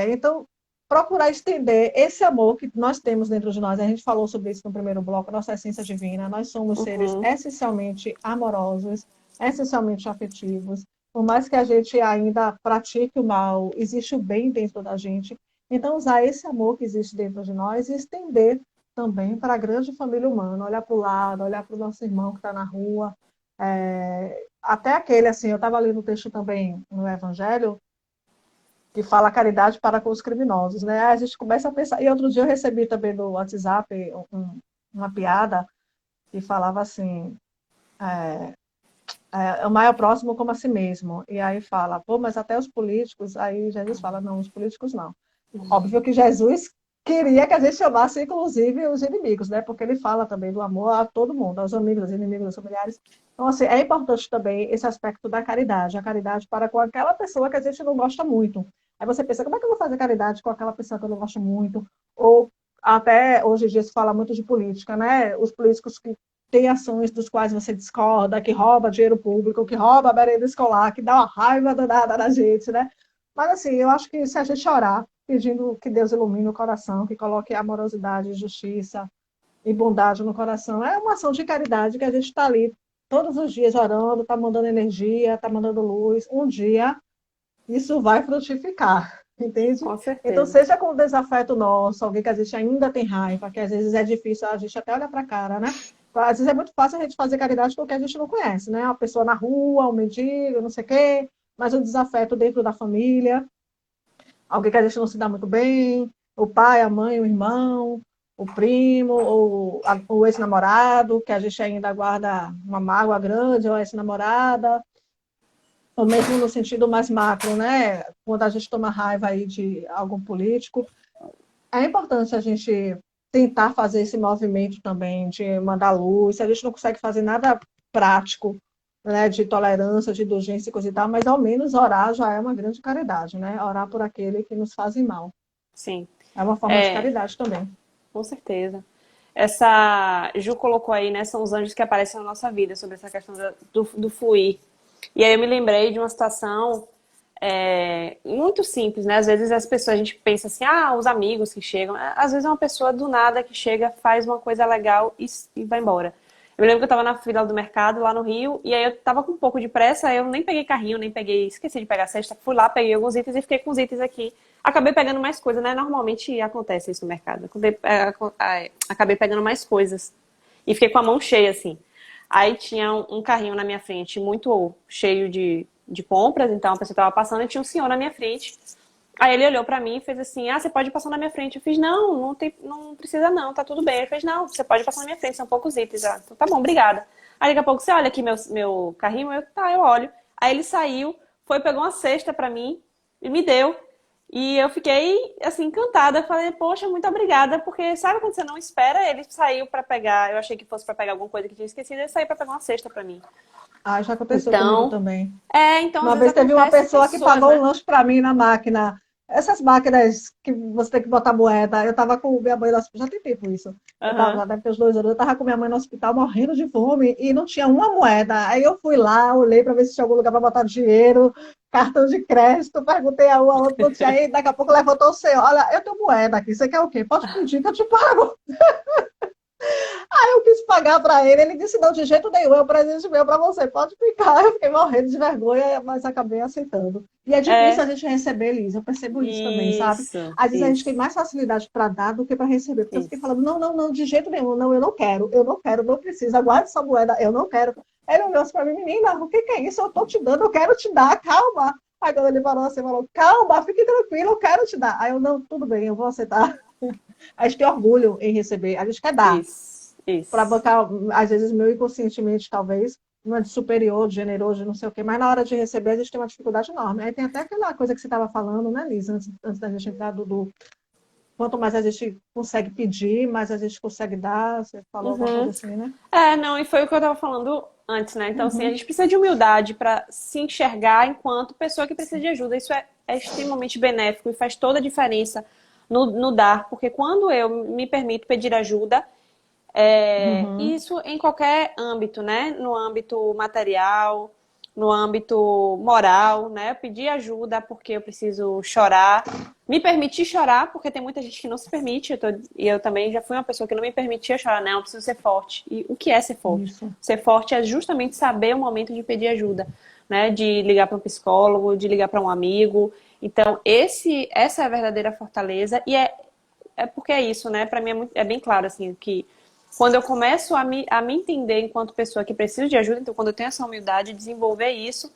Então, procurar estender esse amor que nós temos dentro de nós. A gente falou sobre isso no primeiro bloco, nossa essência divina. Nós somos seres Uhum. essencialmente amorosos, essencialmente afetivos. Por mais que a gente ainda pratique o mal, existe o bem dentro da gente. Então, usar esse amor que existe dentro de nós e estender também para a grande família humana. Olhar para o lado, olhar para o nosso irmão que está na rua, até aquele, assim, eu estava lendo o texto também no Evangelho, que fala a caridade para com os criminosos, né? Aí a gente começa a pensar. E outro dia eu recebi também no WhatsApp uma piada que falava assim: o maior próximo como a si mesmo. E aí fala, pô, mas até os políticos. Aí Jesus fala: não, os políticos não. Óbvio que Jesus queria que a gente chamasse, inclusive, os inimigos, né? Porque ele fala também do amor a todo mundo, aos amigos, aos inimigos, aos familiares. Então, assim, é importante também esse aspecto da caridade, a caridade para com aquela pessoa que a gente não gosta muito. Aí você pensa, como é que eu vou fazer caridade com aquela pessoa que eu não gosto muito? Ou até hoje em dia se fala muito de política, né? Os políticos que têm ações dos quais você discorda, que rouba dinheiro público, que rouba a merenda escolar, que dá uma raiva danada na gente, né? Mas assim, eu acho que se a gente orar, pedindo que Deus ilumine o coração, que coloque amorosidade, justiça e bondade no coração. É uma ação de caridade que a gente está ali todos os dias orando, está mandando energia, está mandando luz. Um dia isso vai frutificar, entende? Com Então, certeza. seja com o desafeto nosso, alguém que a gente ainda tem raiva, que às vezes é difícil a gente até olhar para a cara, né? Às vezes é muito fácil a gente fazer caridade com o que a gente não conhece, né? Uma pessoa na rua, um mendigo, não sei o quê, mas o desafeto dentro da família, alguém que a gente não se dá muito bem, o pai, a mãe, o irmão, o primo, o ex-namorado, que a gente ainda guarda uma mágoa grande, ou a ex-namorada, ou mesmo no sentido mais macro, né? Quando a gente toma raiva aí de algum político, é importante a gente tentar fazer esse movimento também de mandar luz. Se a gente não consegue fazer nada prático, né, de tolerância, de indulgência e coisa e tal, mas ao menos orar já é uma grande caridade, né? Orar por aquele que nos fazem mal. Sim. É uma forma de É, caridade também. com certeza. Essa Ju colocou aí, né? São os anjos que aparecem na nossa vida sobre essa questão do fluir. E aí eu me lembrei de uma situação muito simples, né? Às vezes as pessoas, a gente pensa assim, os amigos que chegam. Às vezes é uma pessoa do nada que chega, faz uma coisa legal e vai embora. Eu me lembro que eu tava na fila do mercado lá no Rio, e aí eu tava com um pouco de pressa, aí eu nem peguei carrinho, nem peguei, esqueci de pegar a cesta, fui lá, peguei alguns itens e fiquei com os itens aqui. Acabei pegando mais coisas, né? Normalmente acontece isso no mercado. Acabei pegando mais coisas. E fiquei com a mão cheia, assim. Aí tinha um carrinho na minha frente, muito cheio de compras, então a pessoa estava passando e tinha um senhor na minha frente. Aí ele olhou pra mim e fez assim: você pode passar na minha frente. Eu fiz: não precisa não, tá tudo bem. Ele fez: não, você pode passar na minha frente, são poucos itens. Então tá bom, obrigada. Aí daqui a pouco você olha aqui meu carrinho, eu olho. Aí ele saiu, foi, pegou uma cesta pra mim e me deu. E eu fiquei, assim, encantada. Falei, poxa, muito obrigada, porque sabe quando você não espera? Ele saiu pra pegar, eu achei que fosse pra pegar alguma coisa que tinha esquecido, ele saiu pra pegar uma cesta pra mim. Ah, já aconteceu comigo Então, também. então às Uma vezes vez teve uma acontece pessoa que pessoas, pagou um né? lanche para mim na máquina. Essas máquinas que você tem que botar moeda. Eu estava com minha mãe no hospital, já tem tempo isso. Eu tava, Aham. já deve ter uns 2 anos, eu estava com minha mãe no hospital morrendo de fome e não tinha uma moeda. Aí eu fui lá, olhei para ver se tinha algum lugar para botar dinheiro, cartão de crédito, perguntei a um, a outro, não tinha. Aí daqui a pouco levantou o senhor: olha, eu tenho moeda aqui, você quer o quê? Pode pedir que eu te pago. Eu quis pagar para ele, ele disse: não, de jeito nenhum, é um presente meu para você, pode ficar. Eu fiquei morrendo de vergonha, mas acabei aceitando. E é difícil a É, gente receber, Lisa, eu percebo isso também, sabe? isso, Às vezes a gente tem isso, mais facilidade para dar do que para receber, porque eu fiquei isso. falando: não, não, não, de jeito nenhum, não, eu não quero, não precisa, guarde essa moeda, eu não quero. Ele olhou assim para mim: menina, o que que é isso? Eu tô te dando, eu quero te dar, calma. Aí quando ele falou assim, falou: calma, fique tranquilo, eu quero te dar. Aí eu: não, tudo bem, eu vou aceitar. A gente tem orgulho em receber, a gente quer dar Isso, para isso. bancar, às vezes, meu inconscientemente, talvez, não é de superior, de generoso, de não sei o quê, mas na hora de receber a gente tem uma dificuldade enorme. Aí tem até aquela coisa que você estava falando, né, Lisa, antes da gente entrar do quanto mais a gente consegue pedir, mais a gente consegue dar. Você falou alguma coisa Uhum. assim, né? É, não, e foi o que eu tava falando antes, né? Então, assim, a Uhum. gente precisa de humildade para se enxergar enquanto pessoa que precisa de ajuda. Isso é extremamente benéfico e faz toda a diferença no dar, porque quando eu me permito pedir ajuda, Uhum. isso em qualquer âmbito, né? No âmbito material, no âmbito moral, né? Eu pedir ajuda porque eu preciso chorar, me permitir chorar, porque tem muita gente que não se permite, e eu também já fui uma pessoa que não me permitia chorar, não, eu preciso ser forte. E o que é ser forte? Isso. Ser forte é justamente saber o momento de pedir ajuda, né? De ligar para um psicólogo, de ligar para um amigo. Então, essa é a verdadeira fortaleza, e é porque é isso, né? Para mim é bem claro, assim, que quando eu começo a me entender enquanto pessoa que preciso de ajuda, então quando eu tenho essa humildade, desenvolver isso,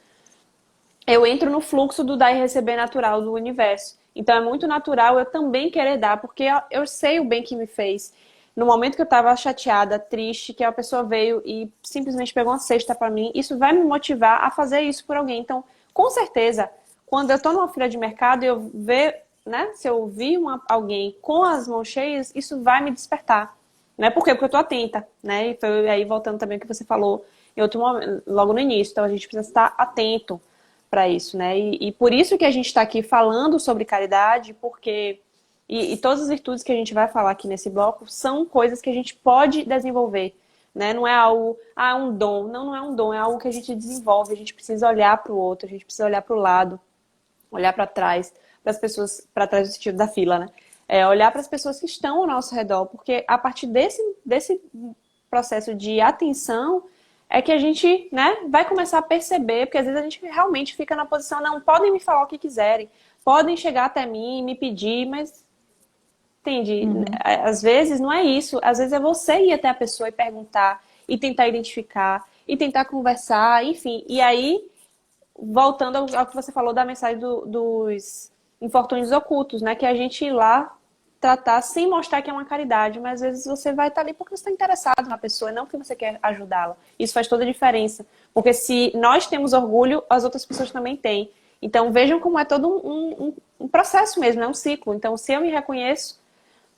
eu entro no fluxo do dar e receber natural do universo. Então é muito natural eu também querer dar, porque eu sei o bem que me fez. No momento que eu estava chateada, triste, que a pessoa veio e simplesmente pegou uma cesta para mim, isso vai me motivar a fazer isso por alguém. Então, com certeza, quando eu estou numa fila de mercado e eu ver, né, se eu vi alguém com as mãos cheias, isso vai me despertar. Né? Por quê? Porque eu estou atenta, né? E foi aí voltando também o que você falou em outro momento, logo no início. Então a gente precisa estar atento para isso, né? E por isso que a gente está aqui falando sobre caridade, porque e todas as virtudes que a gente vai falar aqui nesse bloco são coisas que a gente pode desenvolver, né? Não é algo, um dom. Não, não é um dom, é algo que a gente desenvolve. A gente precisa olhar para o outro, a gente precisa olhar para o lado, olhar para trás, para as pessoas, para trás do sentido da fila, né? Olhar para as pessoas que estão ao nosso redor, porque a partir desse processo de atenção é que a gente, né, vai começar a perceber, porque às vezes a gente realmente fica na posição, não, podem me falar o que quiserem, podem chegar até mim e me pedir, mas entende? Uhum. Às vezes não é isso, às vezes é você ir até a pessoa e perguntar, e tentar identificar, e tentar conversar, enfim, e aí voltando ao que você falou da mensagem dos infortúnios ocultos, né? Que a gente ir lá tratar sem mostrar que é uma caridade, mas às vezes você vai estar ali porque você está interessado na pessoa, não porque você quer ajudá-la. Isso faz toda a diferença. Porque se nós temos orgulho, as outras pessoas também têm. Então vejam como é todo um processo mesmo, é um ciclo. Então, se eu me reconheço,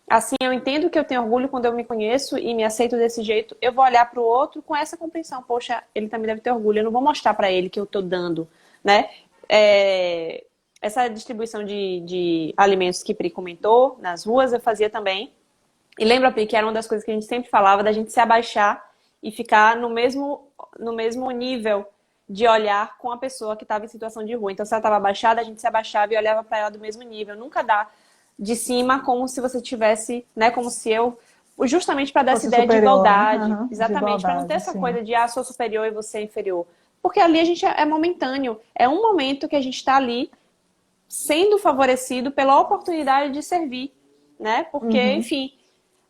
assim, eu entendo que eu tenho orgulho quando eu me conheço e me aceito desse jeito. Eu vou olhar para o outro com essa compreensão. Poxa, ele também deve ter orgulho. Eu não vou mostrar para ele que eu estou dando, né? É, essa distribuição de alimentos que Pri comentou nas ruas, eu fazia também. E lembra, Pri, que era uma das coisas que a gente sempre falava, da gente se abaixar e ficar no mesmo nível de olhar com a pessoa que estava em situação de rua. Então, se ela estava abaixada, a gente se abaixava e olhava para ela do mesmo nível. Nunca dá de cima como se você tivesse, né, como se eu, justamente para dar essa Fosse ideia de superior, né? igualdade, Uhum. De exatamente, para não ter igualdade, essa sim. coisa de sou superior e você é inferior. Porque ali a gente é momentâneo, é um momento que a gente está ali sendo favorecido pela oportunidade de servir, né? Porque, Uhum. enfim,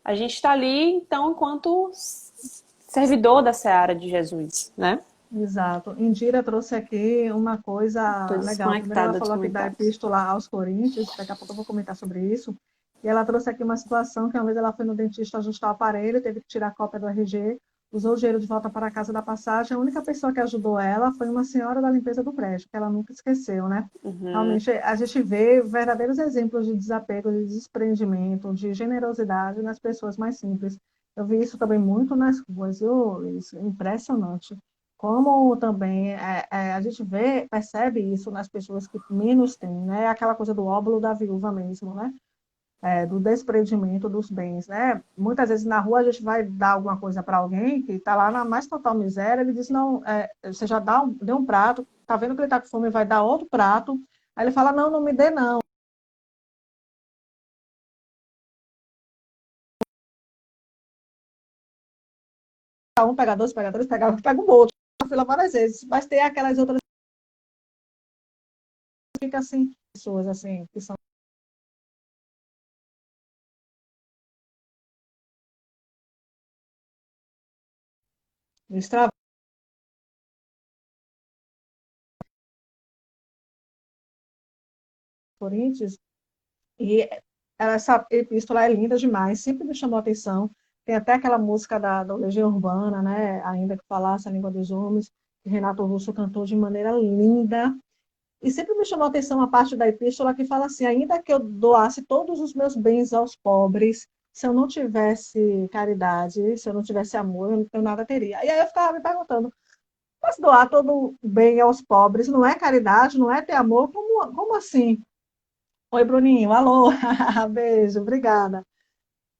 a gente está ali, então, enquanto servidor da seara de Jesus, né? Exato. Indira trouxe aqui uma Estou coisa legal. Primeiro, ela desconectada dos falou aqui da comentários. epístola aos Coríntios, daqui a pouco eu vou comentar sobre isso. E ela trouxe aqui uma situação que uma vez ela foi no dentista ajustar o aparelho, teve que tirar a cópia do RG, usou o dinheiro de volta para a casa da passagem. A única pessoa que ajudou ela foi uma senhora da limpeza do prédio, que ela nunca esqueceu, né? Uhum. Realmente, a gente vê verdadeiros exemplos de desapego, de desprendimento, de generosidade nas pessoas mais simples. Eu vi isso também muito nas ruas, viu, Luiz? Impressionante. Como também a gente vê, percebe isso nas pessoas que menos têm, né? Aquela coisa do óbolo da viúva mesmo, né? Do desprendimento dos bens, né? Muitas vezes na rua a gente vai dar alguma coisa para alguém que está lá na mais total miséria, ele diz, não, você já deu um prato, tá vendo que ele está com fome, vai dar outro prato, aí ele fala, não, não me dê não. Pega dois, pega três, pega um monte, fila várias vezes, mas tem aquelas outras que fica assim, pessoas assim, que são extravagantes. E essa epístola é linda demais, sempre me chamou a atenção. Tem até aquela música da Legião Urbana, né? Ainda que falasse a língua dos homens, que Renato Russo cantou de maneira linda. E sempre me chamou a atenção a parte da epístola que fala assim: ainda que eu doasse todos os meus bens aos pobres, se eu não tivesse caridade, se eu não tivesse amor, eu nada teria. E aí eu ficava me perguntando: mas doar todo o bem aos pobres não é caridade, não é ter amor? Como assim? Oi, Bruninho, alô, beijo, obrigada.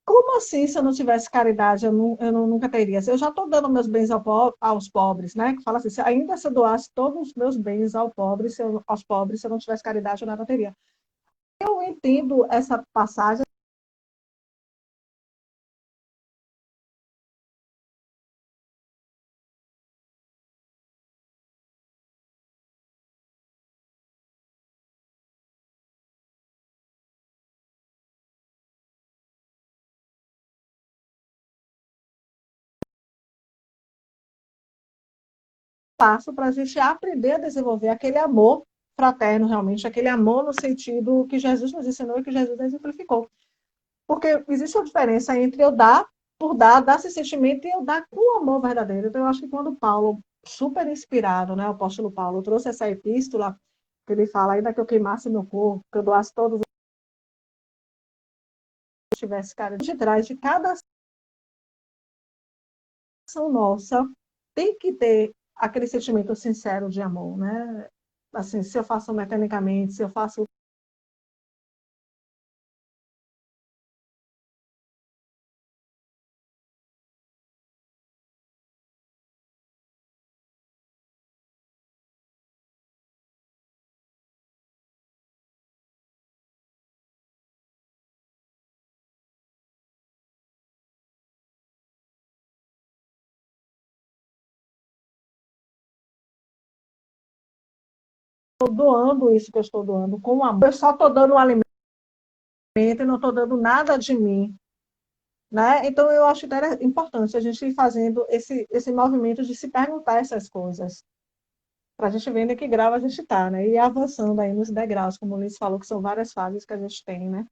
Como assim, se eu não tivesse caridade, nunca teria? Eu já estou dando meus bens aos pobres, né? Que fala assim, ainda se eu doasse todos os meus bens aos pobres, se eu não tivesse caridade, eu nada teria. Eu entendo essa passagem. Passo para a gente aprender a desenvolver aquele amor fraterno, realmente, aquele amor no sentido que Jesus nos ensinou e que Jesus exemplificou. Porque existe uma diferença entre eu dar por dar esse sentimento, e eu dar com amor verdadeiro. Então, eu acho que quando Paulo, super inspirado, né, o apóstolo Paulo, trouxe essa epístola, que ele fala, ainda que eu queimasse meu corpo, que eu doasse todos os que eu tivesse, cara, de trás de cada ação nossa, tem que ter aquele sentimento sincero de amor, né? Assim, se eu faço mecanicamente, se eu faço doando isso que eu estou doando com amor, eu só estou dando um alimento e não estou dando nada de mim, né? Então, eu acho importante a gente ir fazendo esse movimento de se perguntar essas coisas, para a gente ver em que grau a gente está, né? E ir avançando aí nos degraus, como o Luiz falou, que são várias fases que a gente tem, né?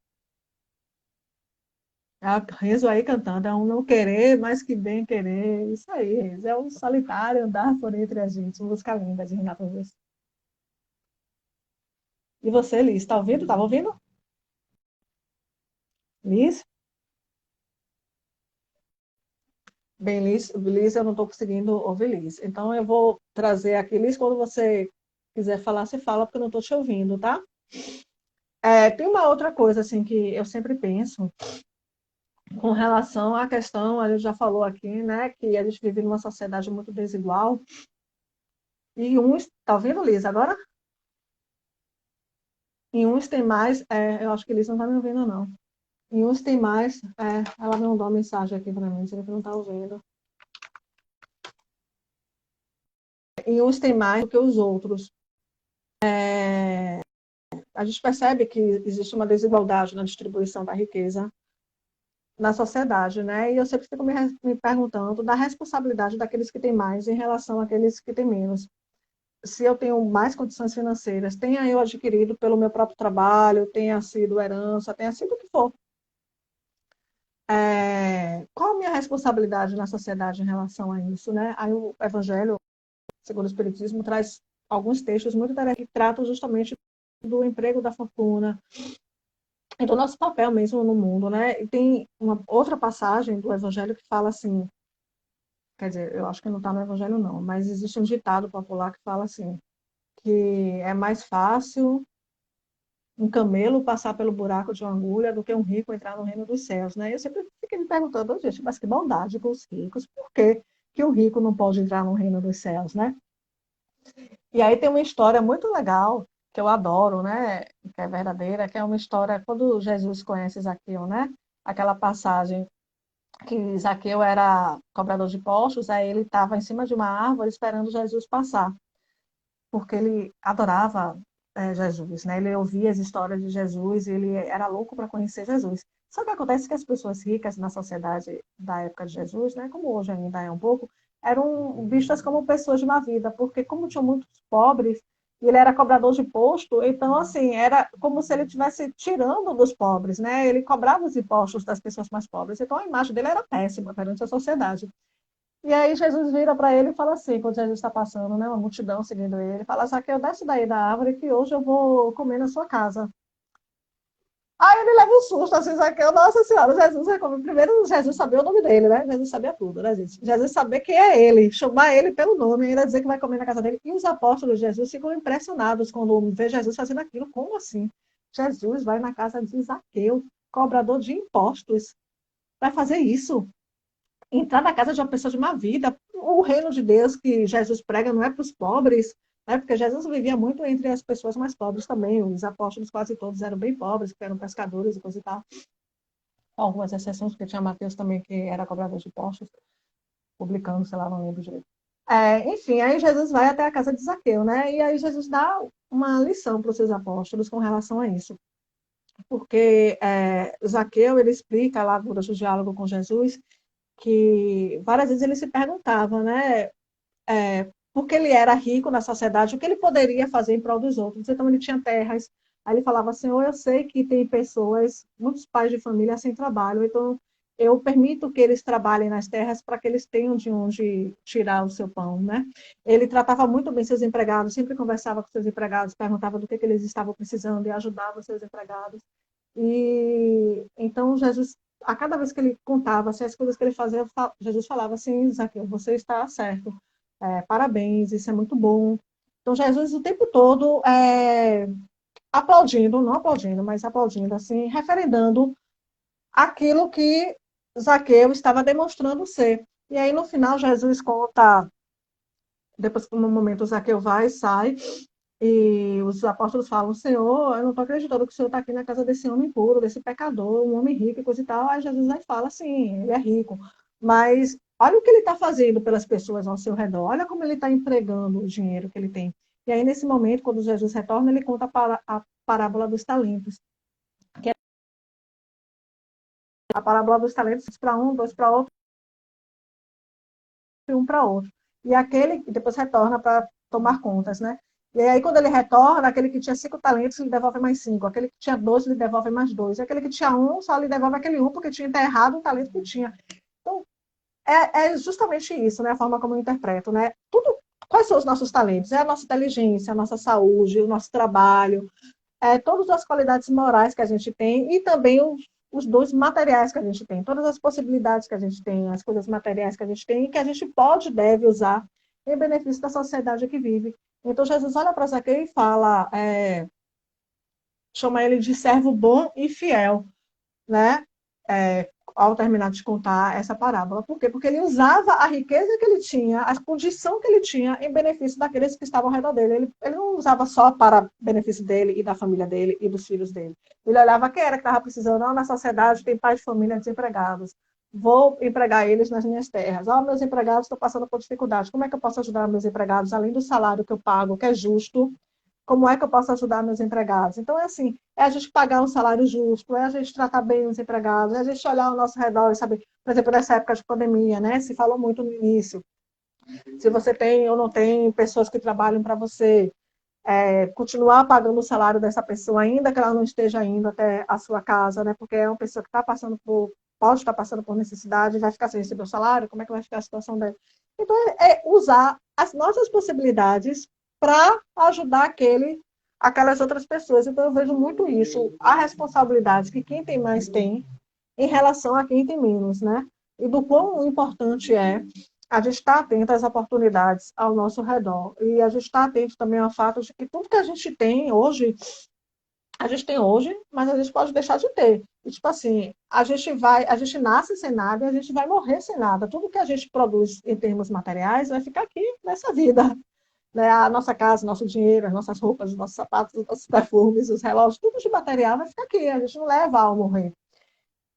A Renzo aí cantando, é um não querer mais que bem querer. Isso aí, Renzo, é um solitário andar por entre a gente. Música linda de Renato Russo. E você, Liz, está ouvindo? Estava ouvindo? Liz? Bem, Liz, eu não estou conseguindo ouvir Liz. Então, eu vou trazer aqui, Liz, quando você quiser falar, você fala, porque eu não estou te ouvindo, tá? Tem uma outra coisa, assim, que eu sempre penso, com relação à questão, a gente já falou aqui, né, que a gente vive numa sociedade muito desigual, e uns, tá ouvindo, Liz, agora? E uns tem mais, eu acho que Liz não tá me ouvindo, não. E uns tem mais, ela me mandou uma mensagem aqui para mim, dizendo que não tá ouvindo. E uns tem mais do que os outros. A gente percebe que existe uma desigualdade na distribuição da riqueza na sociedade, né? E eu sempre fico me perguntando da responsabilidade daqueles que têm mais em relação àqueles que têm menos. Se eu tenho mais condições financeiras, tenha eu adquirido pelo meu próprio trabalho, tenha sido herança, tenha sido o que for. Qual a minha responsabilidade na sociedade em relação a isso, né? Aí o Evangelho, segundo o Espiritismo, traz alguns textos muito interessantes que tratam justamente do emprego da fortuna, e do nosso papel mesmo no mundo, né? E tem uma outra passagem do Evangelho que fala assim, quer dizer, eu acho que não está no Evangelho não, mas existe um ditado popular que fala assim, que é mais fácil um camelo passar pelo buraco de uma agulha do que um rico entrar no reino dos céus, né? Eu sempre fiquei me perguntando, "Oh, gente, mas que maldade com os ricos, por que que o rico não pode entrar no reino dos céus, né?" E aí tem uma história muito legal, que eu adoro, né? Que é verdadeira, que é uma história, quando Jesus conhece Zaqueu, né? Aquela passagem que Zaqueu era cobrador de impostos, aí ele estava em cima de uma árvore esperando Jesus passar, porque ele adorava Jesus, né? Ele ouvia as histórias de Jesus e ele era louco para conhecer Jesus. Só que acontece que as pessoas ricas na sociedade da época de Jesus, né, como hoje ainda é um pouco, eram vistas como pessoas de má vida, porque como tinham muitos pobres, e ele era cobrador de imposto, então, assim, era como se ele estivesse tirando dos pobres, né? Ele cobrava os impostos das pessoas mais pobres, então a imagem dele era péssima perante a sociedade. E aí Jesus vira para ele e fala assim, quando Jesus está passando, né, uma multidão seguindo ele, fala, Zaqueu, desce daí da árvore que hoje eu vou comer na sua casa. Aí ele leva um susto, assim, Zaqueu, nossa senhora, Jesus é como, primeiro Jesus sabia o nome dele, né? Jesus sabia tudo, né, gente? Jesus sabia quem é ele, chamar ele pelo nome, ainda dizer que vai comer na casa dele. E os apóstolos de Jesus ficam impressionados quando vê Jesus fazendo aquilo. Como assim? Jesus vai na casa de Zaqueu, cobrador de impostos, vai fazer isso. Entrar na casa de uma pessoa de má vida. O reino de Deus que Jesus prega não é para os pobres, né? Porque Jesus vivia muito entre as pessoas mais pobres também. Os apóstolos quase todos eram bem pobres, que eram pescadores e coisa e tal. Algumas exceções, porque tinha Mateus também, que era cobrador de impostos, publicano, sei lá, não lembro direito. Enfim, aí Jesus vai até a casa de Zaqueu, né? E aí Jesus dá uma lição para os seus apóstolos com relação a isso. Porque Zaqueu, ele explica lá durante o diálogo com Jesus que várias vezes ele se perguntava, né? Porque ele era rico na sociedade, o que ele poderia fazer em prol dos outros. Então, ele tinha terras. Aí ele falava, Senhor, eu sei que tem pessoas, muitos pais de família sem trabalho, então eu permito que eles trabalhem nas terras para que eles tenham de onde tirar o seu pão, né? Ele tratava muito bem seus empregados, sempre conversava com seus empregados, perguntava do que eles estavam precisando e ajudava os seus empregados. E então Jesus, a cada vez que ele contava assim, as coisas que ele fazia, Jesus falava assim, Zaqueu, você está certo, parabéns, isso é muito bom. Então Jesus o tempo todo aplaudindo, não aplaudindo, mas aplaudindo, assim, referendando aquilo que Zaqueu estava demonstrando ser. E aí no final Jesus conta, depois que no momento Zaqueu vai e sai, e os apóstolos falam, Senhor, eu não estou acreditando que o Senhor está aqui na casa desse homem puro, desse pecador, um homem rico e coisa e tal. Aí Jesus vai fala, sim, ele é rico, mas olha o que ele está fazendo pelas pessoas ao seu redor, olha como ele está empregando o dinheiro que ele tem. E aí, nesse momento, quando Jesus retorna, ele conta a parábola dos talentos, que é a parábola dos talentos para um, dois para outro e um para outro. E aquele que depois retorna para tomar contas, né? E aí, quando ele retorna, aquele que tinha 5 talentos lhe devolve mais 5. Aquele que tinha 2 lhe devolve mais 2. E aquele que tinha um só lhe devolve aquele um, porque tinha enterrado o talento que tinha. Então, é justamente isso, né? A forma como eu interpreto, né? Tudo, quais são os nossos talentos? É a nossa inteligência, a nossa saúde, o nosso trabalho, todas as qualidades morais que a gente tem e também os dons materiais que a gente tem, todas as possibilidades que a gente tem, as coisas materiais que a gente tem e que a gente pode, deve usar em benefício da sociedade que vive. Então, Jesus olha para Zaqueu e fala, chama ele de servo bom e fiel, né? Ao terminar de contar essa parábola. Por quê? Porque ele usava a riqueza que ele tinha, a condição que ele tinha em benefício daqueles que estavam ao redor dele. Ele não usava só para benefício dele e da família dele e dos filhos dele. Ele olhava quem era que estava precisando. Não, na sociedade tem pais de família desempregados. Vou empregar eles nas minhas terras. Meus empregados estão passando por dificuldade. Como é que eu posso ajudar meus empregados, além do salário que eu pago, que é justo? Como é que eu posso ajudar meus empregados? Então, é assim, é a gente pagar um salário justo, é a gente tratar bem os empregados, é a gente olhar ao nosso redor e saber, por exemplo, nessa época de pandemia, né? Se falou muito no início, se você tem ou não tem pessoas que trabalham para você, continuar pagando o salário dessa pessoa, ainda que ela não esteja indo até a sua casa, né? Porque é uma pessoa que está passando por, pode estar passando por necessidade, vai ficar sem receber o salário, como é que vai ficar a situação dela? Então, usar as nossas possibilidades para ajudar aquelas outras pessoas. Então, eu vejo muito isso, a responsabilidade que quem tem mais tem em relação a quem tem menos, né? E do quão importante é a gente estar atento às oportunidades ao nosso redor. E a gente estar atento também ao fato de que tudo que a gente tem hoje, mas a gente pode deixar de ter. E, tipo assim, a gente nasce sem nada e a gente vai morrer sem nada. Tudo que a gente produz em termos materiais vai ficar aqui nessa vida. Né? A nossa casa, nosso dinheiro, as nossas roupas, os nossos sapatos, os nossos perfumes, os relógios, tudo de material vai ficar aqui. A gente não leva ao morrer.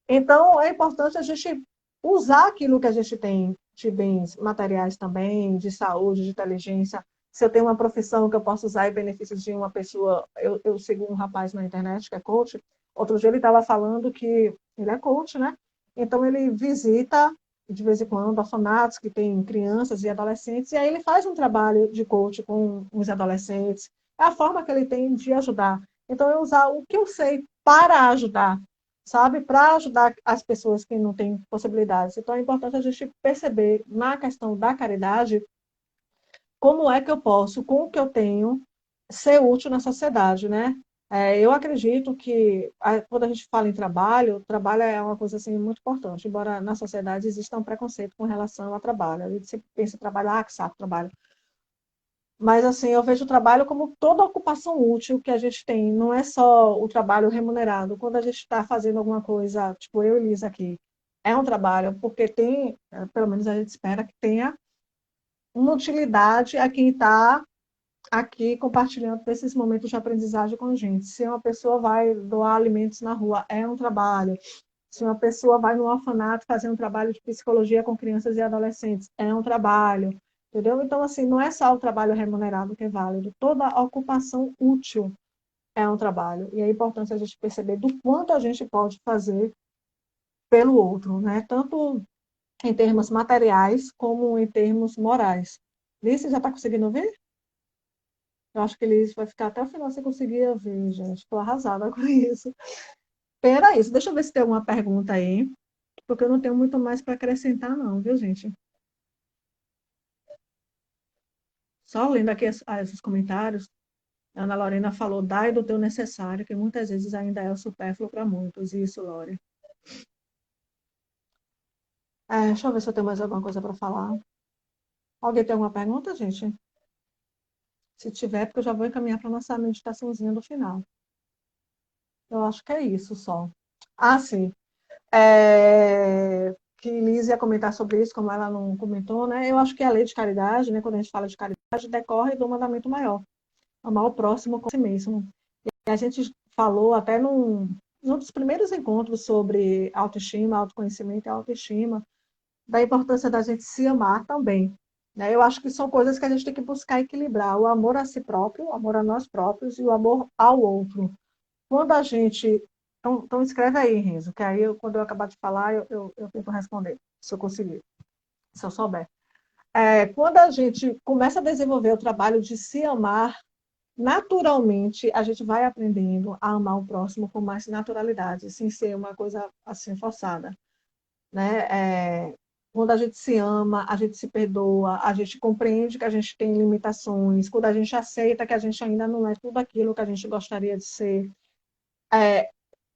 Então, é importante a gente usar aquilo que a gente tem de bens materiais também, de saúde, de inteligência. Se eu tenho uma profissão que eu posso usar em benefícios de uma pessoa, eu sigo um rapaz na internet que é coach. Outro dia ele estava falando que ele é coach, né? Então ele visita de vez em quando orfanatos que tem crianças e adolescentes, e aí ele faz um trabalho de coach com os adolescentes. é a forma que ele tem de ajudar. Então, eu usar o que eu sei para ajudar, sabe? Para ajudar as pessoas que não têm possibilidades. Então, é importante a gente perceber, na questão da caridade, como é que eu posso, com o que eu tenho, ser útil na sociedade, né? Eu acredito que, quando a gente fala em trabalho, trabalho é uma coisa assim, muito importante, embora na sociedade exista um preconceito com relação ao trabalho. A gente sempre pensa em trabalho, que saco trabalho. Mas, assim, eu vejo o trabalho como toda ocupação útil que a gente tem, não é só o trabalho remunerado. Quando a gente está fazendo alguma coisa, tipo eu e Lisa aqui, é um trabalho, porque tem, pelo menos a gente espera que tenha uma utilidade a quem está aqui compartilhando desses momentos de aprendizagem com a gente. Se uma pessoa vai doar alimentos na rua, é um trabalho. Se uma pessoa vai no orfanato fazer um trabalho de psicologia com crianças e adolescentes, é um trabalho. Entendeu? Então, assim, não é só o trabalho remunerado que é válido, toda ocupação útil é um trabalho. E é importante a gente perceber do quanto a gente pode fazer pelo outro, né? Tanto em termos materiais como em termos morais. Liz, você já está conseguindo ver? Eu acho que ele vai ficar até o final sem conseguir ver, gente. Estou arrasada com isso. Pera isso, deixa eu ver se tem alguma pergunta aí, porque eu não tenho muito mais para acrescentar, não, viu, gente? Só lendo aqui esses comentários, a Ana Lorena falou, dai do teu necessário, que muitas vezes ainda é o supérfluo para muitos. Isso, Lore. Deixa eu ver se eu tenho mais alguma coisa para falar. Alguém tem alguma pergunta, gente? Se tiver, porque eu já vou encaminhar para a nossa meditaçãozinha do final. Eu acho que é isso só. Ah, sim. Que Liz ia comentar sobre isso, como ela não comentou, né? Eu acho que a lei de caridade, né, quando a gente fala de caridade, decorre do mandamento maior, amar o próximo como a si mesmo. E a gente falou até num dos primeiros encontros sobre autoestima, autoconhecimento e autoestima, da importância da gente se amar também. Né? Eu acho que são coisas que a gente tem que buscar equilibrar, o amor a si próprio, o amor a nós próprios e o amor ao outro. Quando a gente. Então escreve aí, Renzo, que aí quando eu acabar de falar, eu tento responder, se eu conseguir, se eu souber. Quando a gente começa a desenvolver o trabalho de se amar, naturalmente a gente vai aprendendo a amar o próximo com mais naturalidade, sem ser uma coisa assim forçada. Né? Quando a gente se ama, a gente se perdoa, a gente compreende que a gente tem limitações, quando a gente aceita que a gente ainda não é tudo aquilo que a gente gostaria de ser,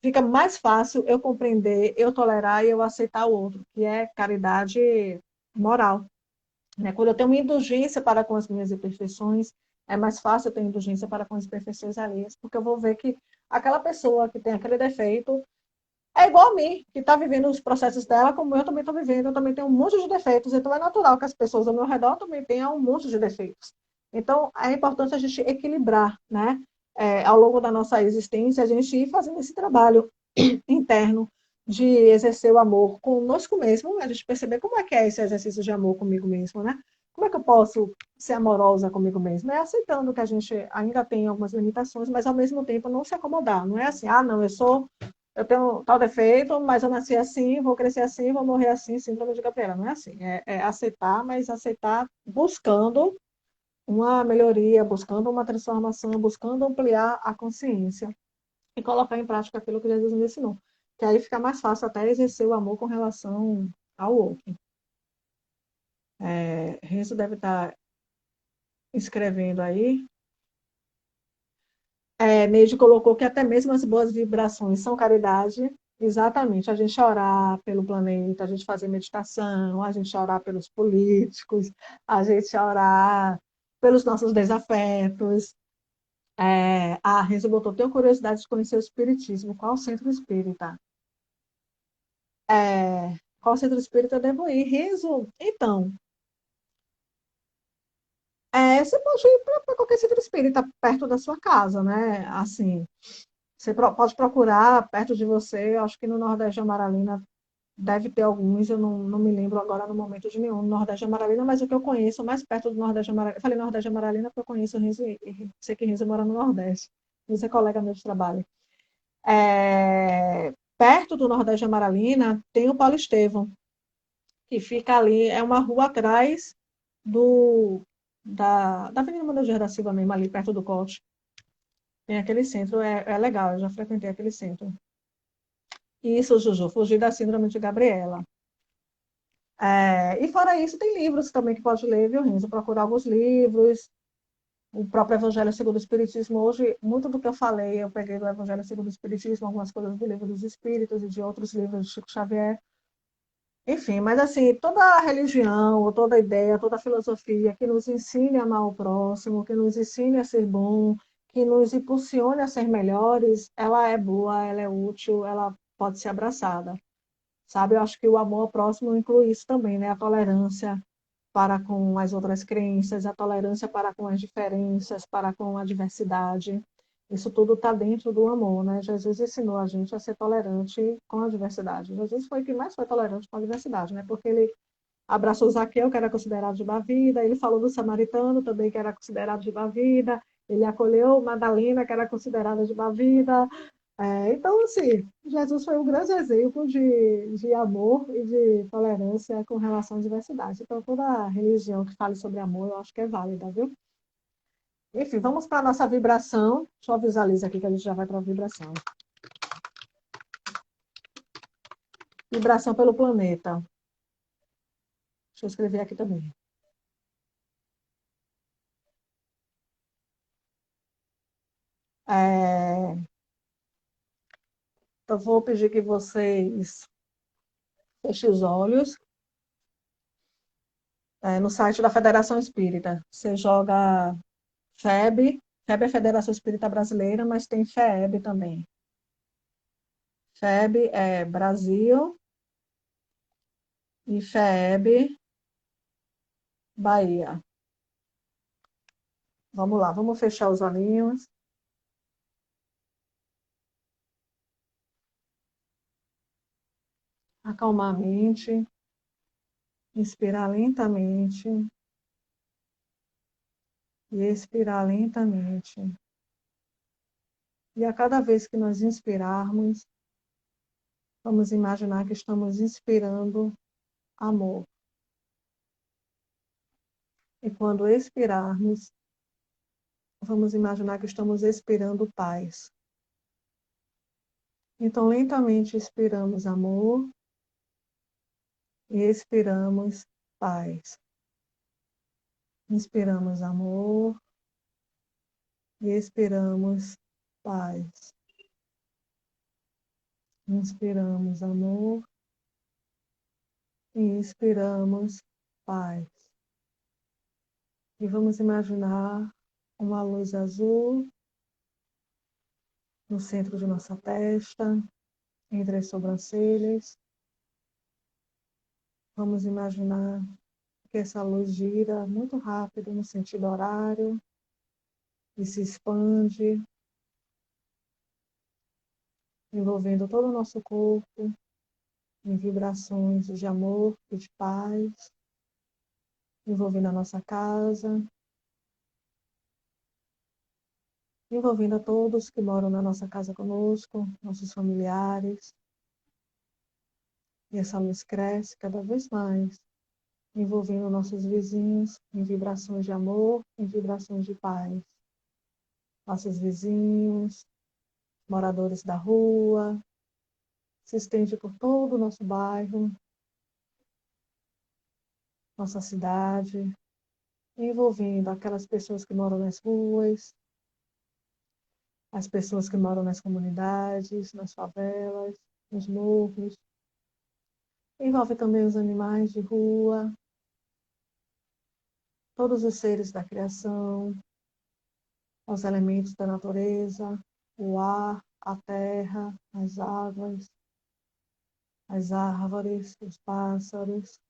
fica mais fácil eu compreender, eu tolerar e eu aceitar o outro, que é caridade moral. Né? Quando eu tenho uma indulgência para com as minhas imperfeições, é mais fácil eu ter indulgência para com as imperfeições alheias, porque eu vou ver que aquela pessoa que tem aquele defeito é igual a mim, que está vivendo os processos dela, como eu também estou vivendo, eu também tenho um monte de defeitos, então é natural que as pessoas ao meu redor também tenham um monte de defeitos. Então, é importante a gente equilibrar, né? Ao longo da nossa existência, a gente ir fazendo esse trabalho interno de exercer o amor conosco mesmo, a gente perceber como é que é esse exercício de amor comigo mesmo, né? Como é que eu posso ser amorosa comigo mesmo? É aceitando que a gente ainda tem algumas limitações, mas ao mesmo tempo não se acomodar. Não é assim, não, eu tenho tal defeito, mas eu nasci assim, vou crescer assim, vou morrer assim, síndrome de Gabriela. Não é assim. É aceitar, mas aceitar buscando uma melhoria, buscando uma transformação, buscando ampliar a consciência e colocar em prática aquilo que Jesus me ensinou. Que aí fica mais fácil até exercer o amor com relação ao outro. Renzo deve estar escrevendo aí. Neide colocou que até mesmo as boas vibrações são caridade. Exatamente, a gente orar pelo planeta, a gente fazer meditação, a gente orar pelos políticos, a gente orar pelos nossos desafetos. A Renzo botou, tenho curiosidade de conhecer o Espiritismo. Qual o centro espírita? Qual centro espírita eu devo ir? Renzo, então, você pode ir para qualquer centro espírita perto da sua casa, né? Assim, você pode procurar perto de você, eu acho que no Nordeste de Amaralina deve ter alguns, eu não me lembro agora no momento de nenhum no Nordeste de Amaralina, mas o que eu conheço mais perto do Nordeste de Amaralina, eu falei Nordeste de Amaralina porque eu conheço o Renzo, e sei que Renzo mora no Nordeste, Renzo é colega meu de trabalho. Perto do Nordeste de Amaralina tem o Paulo Estevão, que fica ali, é uma rua atrás da Avenida Manuel Gera da Silva mesmo, ali perto do Cote. Tem aquele centro, é legal, eu já frequentei aquele centro. Isso, Juju, fugir da síndrome de Gabriela. E fora isso, tem livros também que pode ler, viu, Renzo? Procurar alguns livros, o próprio Evangelho segundo o Espiritismo. Hoje, muito do que eu falei, eu peguei do Evangelho segundo o Espiritismo, algumas coisas do Livro dos Espíritos e de outros livros de Chico Xavier. Enfim, mas assim, toda a religião, ou toda ideia, toda filosofia que nos ensine a amar o próximo, que nos ensine a ser bom, que nos impulsione a ser melhores, ela é boa, ela é útil, ela pode ser abraçada. Sabe? Eu acho que o amor ao próximo inclui isso também, né? A tolerância para com as outras crenças, a tolerância para com as diferenças, para com a diversidade. Isso tudo está dentro do amor, né? Jesus ensinou a gente a ser tolerante com a diversidade. Jesus foi quem mais foi tolerante com a diversidade, né? Porque ele abraçou Zaqueu, que era considerado de má vida, ele falou do samaritano também, que era considerado de má vida, ele acolheu Madalena, que era considerada de má vida. Então, assim, Jesus foi um grande exemplo de amor e de tolerância com relação à diversidade. Então, toda religião que fale sobre amor, eu acho que é válida, viu? Enfim, vamos para a nossa vibração. Deixa eu visualizar aqui que a gente já vai para a vibração. Vibração pelo planeta. Deixa eu escrever aqui também. É, eu vou pedir que vocês fechem os olhos. No site da Federação Espírita, você joga FEB, FEB é Federação Espírita Brasileira, mas tem FEB também. FEB é Brasil e FEB Bahia. Vamos lá, vamos fechar os olhinhos. Acalmar a mente. Inspirar lentamente. E expirar lentamente. E a cada vez que nós inspirarmos, vamos imaginar que estamos inspirando amor. E quando expirarmos, vamos imaginar que estamos expirando paz. Então, lentamente expiramos amor e expiramos paz. Inspiramos amor e expiramos paz. Inspiramos amor e expiramos paz. E vamos imaginar uma luz azul no centro de nossa testa, entre as sobrancelhas. Vamos imaginar que essa luz gira muito rápido no sentido horário e se expande, envolvendo todo o nosso corpo em vibrações de amor e de paz, envolvendo a nossa casa, envolvendo a todos que moram na nossa casa conosco, nossos familiares. E essa luz cresce cada vez mais, envolvendo nossos vizinhos em vibrações de amor, em vibrações de paz. Nossos vizinhos, moradores da rua, se estende por todo o nosso bairro, nossa cidade, envolvendo aquelas pessoas que moram nas ruas, as pessoas que moram nas comunidades, nas favelas, nos morros. Envolve também os animais de rua, todos os seres da criação, os elementos da natureza, o ar, a terra, as águas, as árvores, os pássaros.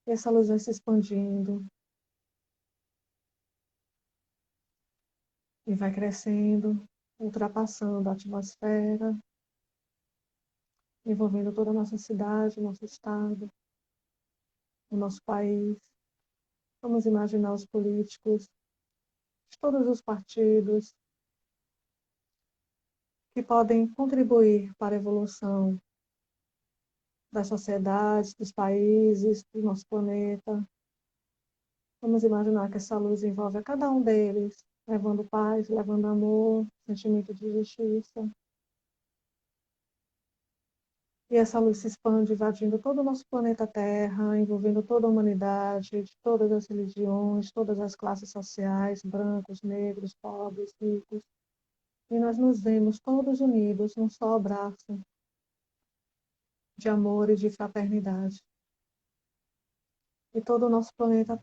E essa luz vai se expandindo e vai crescendo, ultrapassando a atmosfera, envolvendo toda a nossa cidade, nosso estado, o nosso país. Vamos imaginar os políticos de todos os partidos que podem contribuir para a evolução das sociedades, dos países, do nosso planeta. Vamos imaginar que essa luz envolve a cada um deles, levando paz, levando amor, sentimento de justiça. E essa luz se expande, invadindo todo o nosso planeta Terra, envolvendo toda a humanidade, de todas as religiões, todas as classes sociais, brancos, negros, pobres, ricos. E nós nos vemos todos unidos num só abraço de amor e de fraternidade. E todo o nosso planeta